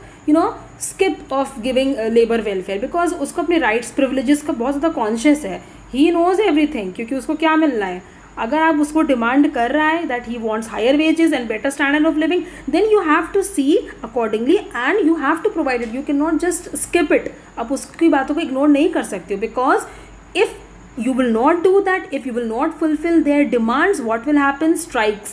skip of giving labour welfare, because उसको अपने राइट्स प्रिविलेजेस का बहुत ज़्यादा कॉन्शियस है. ही नोज एवरीथिंग, क्योंकि उसको क्या मिलना है. अगर आप उसको डिमांड कर रहा है that he wants higher wages and better standard of living, then you have to see accordingly and you have to provide it. You can not just skip it. आप उसकी बातों को इग्नोर नहीं कर सकते हो, because if you will not do that, if you will not fulfill their demands, what will happen? Strikes.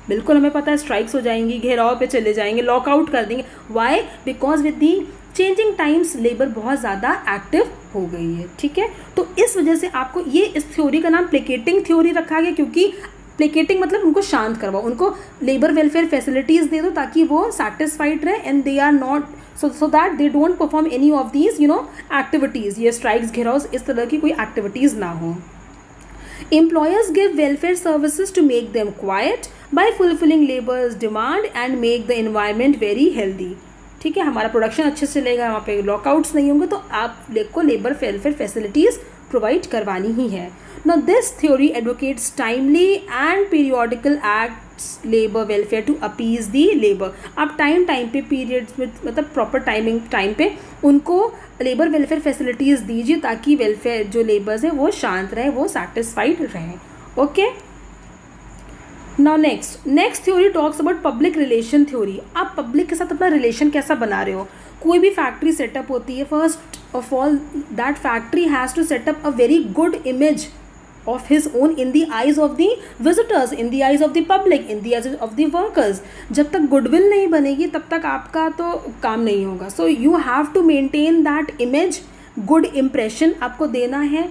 बिल्कुल हमें पता है स्ट्राइक्स हो जाएंगी, घेराव पे चले जाएंगे, लॉकआउट कर देंगे. Why? Because with the changing times labour बहुत ज़्यादा एक्टिव हो गई है. ठीक है, तो इस वजह से आपको ये इस थ्योरी का नाम प्लेकेटिंग थ्योरी रखा गया, क्योंकि प्लेकेटिंग मतलब उनको शांत करवाओ, उनको लेबर वेलफेयर फैसिलिटीज़ दे दो ताकि वो सेटिस्फाइड रहे and they are not so that they don't perform any of these activities. ये strikes, घेराव, इस तरह की कोई activities ना हो. Employers give welfare services to make them quiet by fulfilling labor's demand and make the environment very healthy. ठीक है, हमारा प्रोडक्शन अच्छे से चलेगा, वहाँ पे लॉकआउट्स नहीं होंगे, तो आप को लेबर वेलफेयर फैसिलिटीज़ प्रोवाइड करवानी ही है. Now this theory advocates timely and periodical acts labor welfare to appease the labor. आप टाइम पे पीरियड्स में मतलब प्रॉपर टाइम पे उनको लेबर वेलफेयर फैसिलिटीज़ दीजिए ताकि वेलफेयर जो लेबर्स हैं वो शांत रहे, वो सेटिस्फाइड रहें. Okay, now next theory talks about public relation theory. आप पब्लिक के साथ अपना रिलेशन कैसा बना रहे हो. कोई भी फैक्ट्री सेटअप होती है, first of all that factory has to setup a very good image of his own in the eyes of the visitors, in the eyes of the public, in the eyes of the workers. जब तक goodwill नहीं बनेगी तब तक आपका तो काम नहीं होगा. So you have to maintain that image, good impression आपको देना है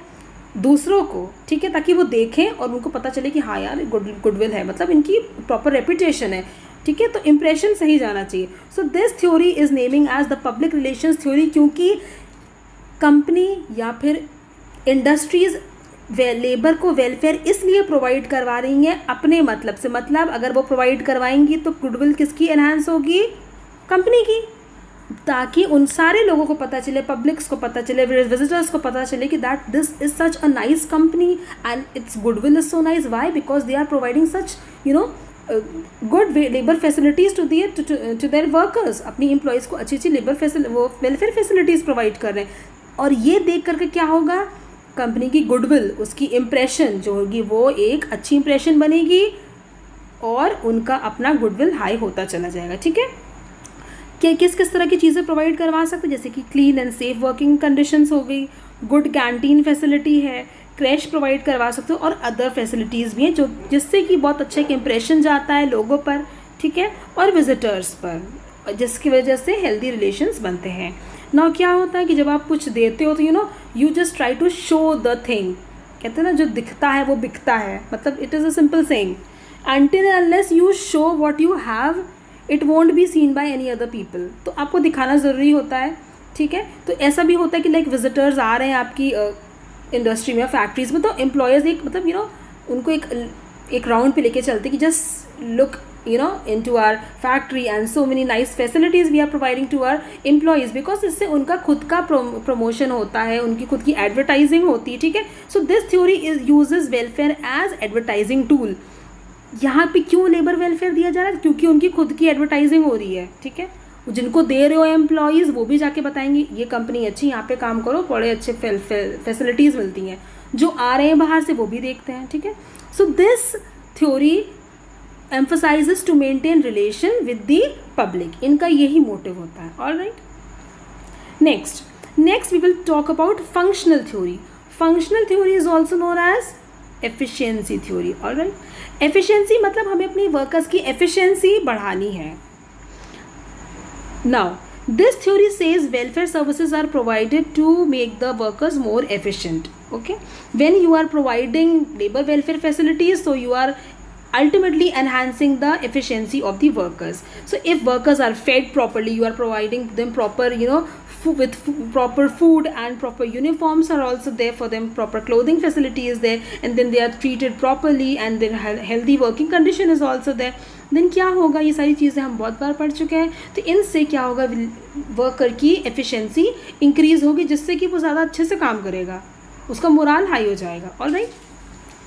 दूसरों को. ठीक है, ताकि वो देखें और उनको पता चले कि हाँ यार गुडविल है, मतलब इनकी प्रॉपर रेपुटेशन है. ठीक है, तो इम्प्रेशन सही जाना चाहिए. So this theory is naming as the public relations theory, क्योंकि कंपनी या फिर इंडस्ट्रीज लेबर को वेलफेयर इसलिए प्रोवाइड करवा रही हैं अपने मतलब से. मतलब अगर वो प्रोवाइड करवाएंगी तो गुडविल किसकी एनहांस होगी? कंपनी की, ताकि उन सारे लोगों को पता चले, पब्लिक्स को पता चले, विजिटर्स को पता चले कि that this is such a nice company and its goodwill is so nice. Why? Because they are providing such good labour facilities to their workers. अपनी एम्प्लॉयज़ को अच्छी अच्छी वो वेलफेयर फैसिलिटीज़ प्रोवाइड कर रहे हैं. और ये देख करके क्या होगा, कंपनी की गुडविल, उसकी इम्प्रेशन जो होगी वो एक अच्छी इम्प्रेशन बनेगी और उनका अपना गुडविल हाई होता चला जाएगा. ठीक है, क्या किस तरह की चीज़ें प्रोवाइड करवा सकते हैं, जैसे कि clean and safe working conditions हो गई, गुड कैंटीन फैसिलिटी है, क्रैश प्रोवाइड करवा सकते हो, और अदर फैसिलिटीज़ भी हैं जो जिससे कि बहुत अच्छा एक इम्प्रेशन जाता है लोगों पर. ठीक है, और विजिटर्स पर, जिसकी वजह से हेल्दी रिलेशंस बनते हैं. ना क्या होता है कि जब आप कुछ देते हो तो you just try to show the thing. कहते हैं ना, जो दिखता है वो बिकता है. मतलब it is a simple saying, until and unless you show what you have it won't be seen by any other people. तो आपको दिखाना ज़रूरी होता है. ठीक है, तो ऐसा भी होता है कि लाइक विजिटर्स आ रहे हैं आपकी इंडस्ट्री में, फैक्ट्रीज में, तो एम्प्लॉयर्स एक मतलब उनको एक राउंड पे लेके चलते कि just look into our factory and so many nice facilities we are providing to our employees, because इससे उनका खुद का promotion होता है, उनकी खुद की advertising होती है. ठीक है, so this theory uses welfare as advertising tool. यहाँ पे क्यों लेबर वेलफेयर दिया जा रहा है? क्योंकि उनकी खुद की एडवर्टाइजिंग हो रही है. ठीक है, जिनको दे रहे हो एम्प्लॉयज़ वो भी जाके बताएंगे ये कंपनी अच्छी, यहाँ पे काम करो, बड़े अच्छे फैसिलिटीज़ मिलती हैं. जो आ रहे हैं बाहर से वो भी देखते हैं. ठीक है, so this theory emphasizes to maintain relation with the public. इनका यही मोटिव होता है. all right, next we will talk about functional theory. Functional theory is also known as efficiency theory. all right, efficiency मतलब हमें अपनी workers की efficiency बढ़ानी है. now this theory says welfare services are provided to make the workers more efficient. okay, when you are providing labor welfare facilities, so you are ultimately enhancing the efficiency of the workers. So if workers are fed properly, you are providing them proper, proper food, and proper uniforms are also there for them, proper clothing facility is there, and then they are treated properly, and then healthy working condition is also there, then क्या होगा, ये सारी चीज़ें हम बहुत बार पढ़ चुके हैं. तो इनसे क्या होगा, वर्कर की एफिशिएंसी इंक्रीज होगी, जिससे कि वो ज़्यादा अच्छे से काम करेगा, उसका मोराल हाई हो जाएगा. Alright.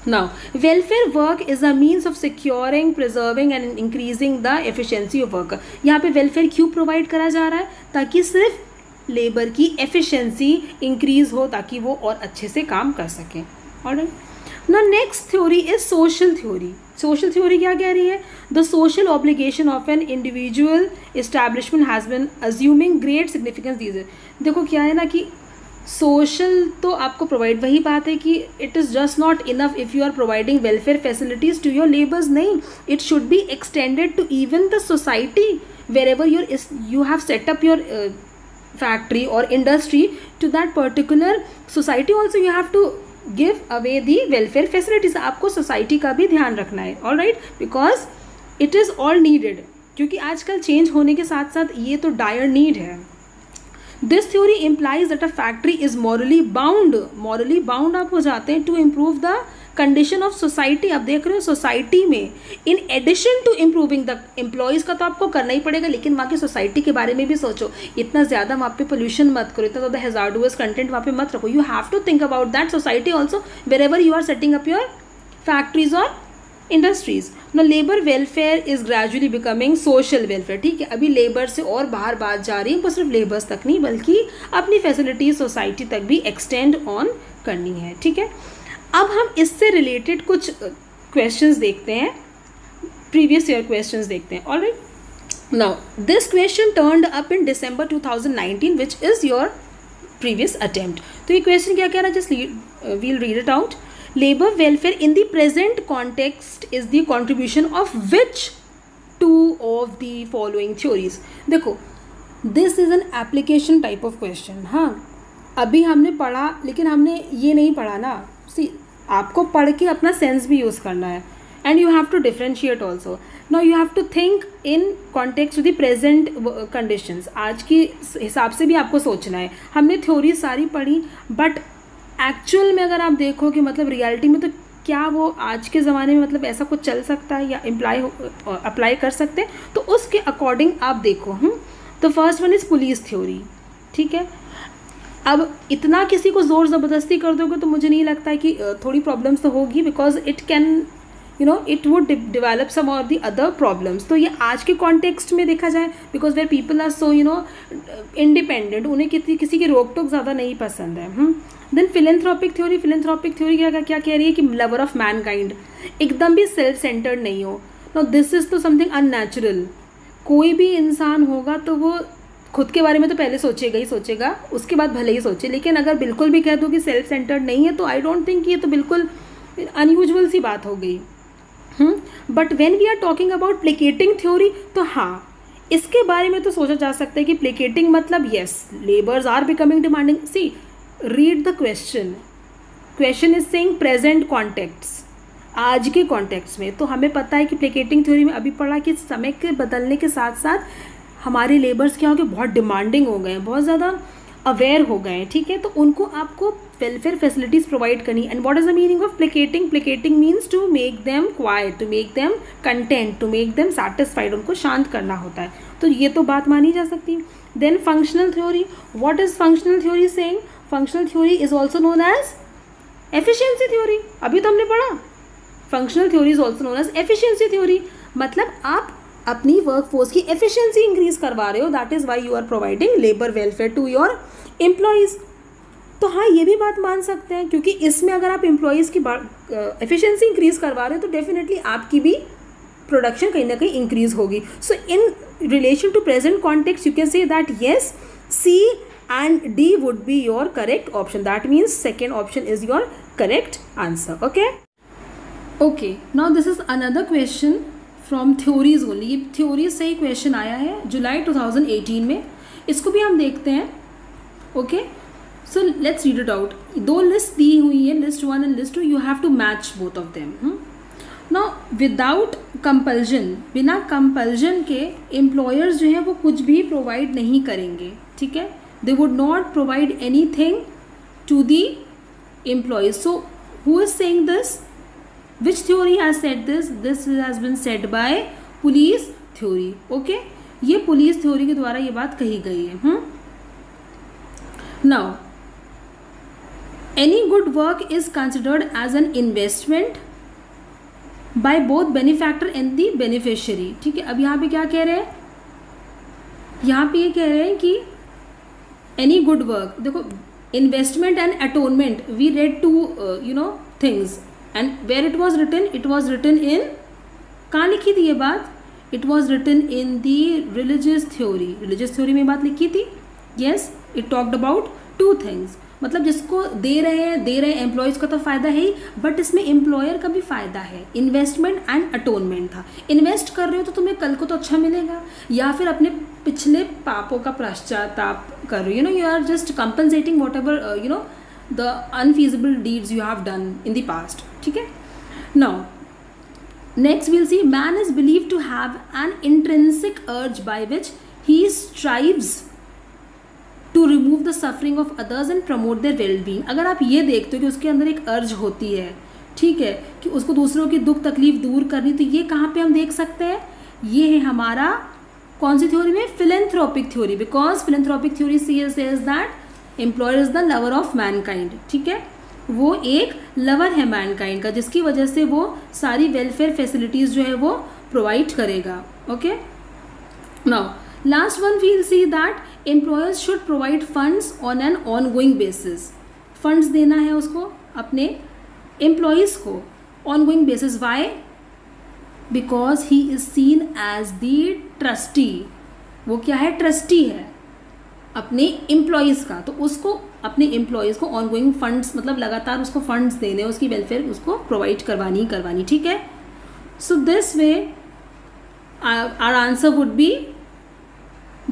Now, welfare work is a means of securing, preserving and increasing the efficiency of worker. यहाँ पे welfare क्यों provide करा जा रहा है, ताकि सिर्फ लेबर की efficiency increase हो, ताकि वो और अच्छे से काम कर सकें. Alright. Now next theory is social theory. Social theory क्या कह रही है? The social obligation of an individual establishment has been assuming great significance these days. देखो क्या है ना कि सोशल तो आपको प्रोवाइड, वही बात है कि it is just not enough if you are providing welfare facilities to your labours. नहीं, it should be extended to even the society wherever you have set up your factory और industry, to that particular society also you have to give away the welfare facilities. आपको society का भी ध्यान रखना है. All right, because it is all needed, क्योंकि आजकल change होने के साथ साथ ये तो डायर नीड है. This theory implies that a factory is morally bound आप हो जाते हैं to improve the condition of society. आप देख रहे हो सोसाइटी में, in addition to improving the employees का तो आपको करना ही पड़ेगा, लेकिन वहाँ की सोसाइटी के बारे में भी सोचो. इतना ज़्यादा वहाँ पे पोल्यूशन मत करो, इतना ज़्यादा हैजार्डस कंटेंट वहाँ पे मत रखो. You have to think about that society also wherever you are setting up your factories और industries. No, labour welfare is gradually becoming social welfare. ठीक है, अभी लेबर से और बाहर बात जा रही है, बस सिर्फ लेबर्स तक नहीं, बल्कि अपनी फैसिलिटीज सोसाइटी तक भी एक्सटेंड ऑन करनी है. ठीक है, अब हम इससे रिलेटेड कुछ क्वेश्चंस देखते हैं, प्रीवियस ईयर क्वेश्चंस देखते हैं. Alright. Now this question turned up in December 2019 which is your previous attempt. तो ये क्वेश्चन क्या कह रहा है, just we'll read it out. Labor welfare in the present context is the contribution of which two of the following theories. देखो, this is an application type of question. हाँ, अभी हमने पढ़ा, लेकिन हमने ये नहीं पढ़ा ना. See, आपको पढ़ के अपना सेंस भी यूज़ करना है, and you have to differentiate also. Now you have to think in context to the present conditions. आज की हिसाब से भी आपको सोचना है. हमने थ्योरी सारी पढ़ी, बट एक्चुअल में अगर आप देखो कि मतलब रियलिटी में तो क्या वो आज के ज़माने में मतलब ऐसा कुछ चल सकता है या अप्लाई कर सकते हैं, तो उसके अकॉर्डिंग आप देखो. तो first one is police theory. ठीक है, अब इतना किसी को ज़ोर ज़बरदस्ती कर दोगे तो मुझे नहीं लगता है कि थोड़ी प्रॉब्लम्स तो होगी, because it can it would develop some of the other problems. तो ये आज के कॉन्टेक्स्ट में देखा जाए, because where people are so independent, उन्हें किसी की रोक टोक ज़्यादा नहीं पसंद है. देन फिलेंथ्रोपिक थ्योरी क्या कह रही है कि लवर ऑफ मैनकाइंड, एकदम भी सेल्फ सेंटर्ड नहीं हो. नो, दिस इज़ तो समथिंग अननेचुरल. कोई भी इंसान होगा तो वो खुद के बारे में तो पहले सोचेगा, उसके बाद भले ही सोचे. लेकिन अगर बिल्कुल भी कह दो कि सेल्फ सेंटर्ड नहीं है, तो आई डोंट थिंक ये तो बिल्कुल अनयूजुअल सी बात हो गई. But when we are talking about placating theory, तो हाँ, इसके बारे में तो सोचा जा सकता है कि प्लेकेटिंग मतलब yes, labours are becoming demanding. See, read the question is saying present contexts, आज के कॉन्टेक्स्ट में. तो हमें पता है कि प्लेकेटिंग थ्योरी में अभी पढ़ा कि समय के बदलने के साथ साथ हमारे लेबर्स क्या हो गए, बहुत डिमांडिंग हो गए हैं, बहुत ज़्यादा अवेयर हो गए हैं. ठीक है, तो उनको आपको वेलफेयर फैसिलिटीज़ प्रोवाइड करनी. And what is the meaning of placating means to make them quiet, to make them content, to make them satisfied, उनको शांत करना होता है. तो ये तो बात मानी जा सकती है. Then functional theory, what is functional theory saying? Functional theory is also known as efficiency theory. अभी तो हमने पढ़ा, functional theory is also known as efficiency theory. मतलब आप अपनी वर्क फोर्स की एफिशिएंसी इंक्रीज करवा रहे हो, that is why you are providing labour welfare to your employees. तो हाँ, ये भी बात मान सकते हैं, क्योंकि इसमें अगर आप एम्प्लॉयज़ की एफिशिएंसी इंक्रीज करवा रहे हो, तो डेफिनेटली आपकी भी प्रोडक्शन कहीं ना कहीं इंक्रीज होगी. So in relation to present context you can say that yes, C and D would be your correct option. That means second option is your correct answer. Okay, now this is another question from theories only. ये theories से ही question आया है जुलाई 2018 में, इसको भी हम देखते हैं. Okay, so let's read it out. दो लिस्ट दी हुई है, list 1 and list 2. You have to match both of them. ना विदाउट कंपल्जन, बिना कंपल्जन के एम्प्लॉयर्स जो हैं वो कुछ भी प्रोवाइड नहीं करेंगे, ठीक है. They would not provide anything to the employees. So who is saying this? Which theory has said this? This has been said by police theory. Okay, ये पुलिस थ्योरी के द्वारा ये बात कही गई है. Now any good work is considered as an investment by both benefactor and the beneficiary. ठीक है, अब यहाँ पे क्या कह रहे हैं? यहाँ पे ये कह रहे हैं कि एनी गुड वर्क, देखो investment and atonement, we read two things and where it was written in, कहाँ लिखी थी ये बात? It was written in the religious theory में बात लिखी थी. Yes, it talked about two things. मतलब जिसको दे रहे हैं एम्प्लॉयज़ का तो फ़ायदा है ही, बट इसमें एम्प्लॉयर का भी फ़ायदा है. इन्वेस्टमेंट एंड अटोनमेंट था. इन्वेस्ट कर रहे हो तो तुम्हें कल को तो अच्छा मिलेगा, या फिर अपने पिछले पापों का पश्चाताप कर रहे हो. You are just compensating whatever the unfeasible deeds you have done in the past. ठीक है. Now next we'll see man is believed to have an intrinsic urge by which he strives to remove the suffering of others and promote their well-being. अगर आप ये देखते हो कि उसके अंदर एक अर्ज होती है, ठीक है, कि उसको दूसरों की दुख तकलीफ दूर करनी, तो ये कहाँ पे हम देख सकते हैं? ये है हमारा कौन सी थ्योरी में? Philanthropic theory. Because philanthropic theory says that employer is the lover of Mankind. ठीक है, वो एक लवर है मैनकाइंड का, जिसकी वजह से वो सारी वेलफेयर फैसिलिटीज़ जो है वो प्रोवाइड करेगा. Okay. Now last one we will see that employers should provide funds on an ongoing basis. Funds देना है उसको अपने एम्प्लॉयज़ को ongoing basis. Why? Because he is seen as the trustee. वो क्या है? Trustee है अपने एम्प्लॉयज़ का. तो उसको अपने एम्प्लॉयज़ को ऑन गोइंग फंड्स, मतलब लगातार उसको फंड्स देने, उसकी वेलफेयर उसको प्रोवाइड करवानी. ठीक है. So this way our answer would be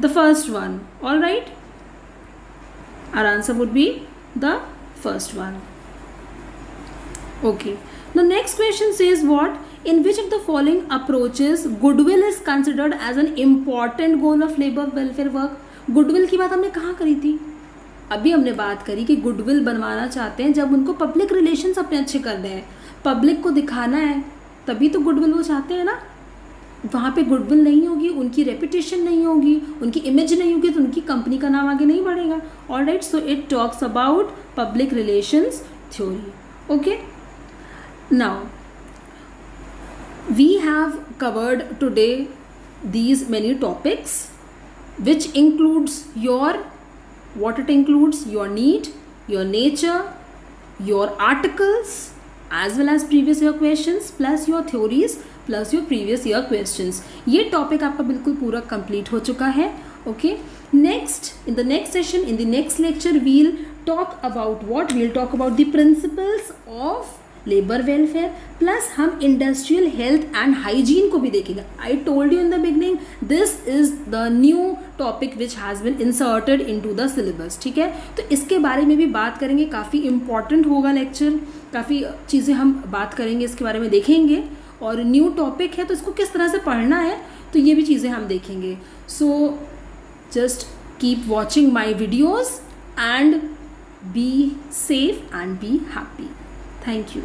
the first one. All right, our answer would be the first one. Okay. The next question says what? In which of the following approaches goodwill is considered as an important goal of labor welfare work? Goodwill की बात हमने कहाँ करी थी? अभी हमने बात करी कि गुडविल बनवाना चाहते हैं जब उनको पब्लिक रिलेशंस अपने अच्छे करने हैं, पब्लिक को दिखाना है, तभी तो गुडविल वो चाहते हैं ना. वहाँ पे गुडविल नहीं होगी, उनकी रेपुटेशन नहीं होगी, उनकी इमेज नहीं होगी, तो उनकी कंपनी का नाम आगे नहीं बढ़ेगा. All right, so it talks about public relations theory. Okay. Now we have covered today these many topics, which includes what it includes: your need, your nature, your articles, as well as previous year questions, plus your theories, plus your previous year questions. ये topic आपका बिल्कुल पूरा complete हो चुका है. Okay. Next, in the next session, in the next lecture, we'll talk about what? We'll talk about the principles of labour welfare, plus हम industrial health and hygiene को भी देखेंगे. आई told you in the beginning, this is the new topic which has been inserted into the syllabus. ठीक है, तो इसके बारे में भी बात करेंगे. काफ़ी इंपॉर्टेंट होगा लेक्चर, काफ़ी चीज़ें हम बात करेंगे, इसके बारे में देखेंगे. और न्यू टॉपिक है तो इसको किस तरह से पढ़ना है, तो ये भी चीज़ें हम देखेंगे. So just keep watching my videos and be safe and be happy. Thank you.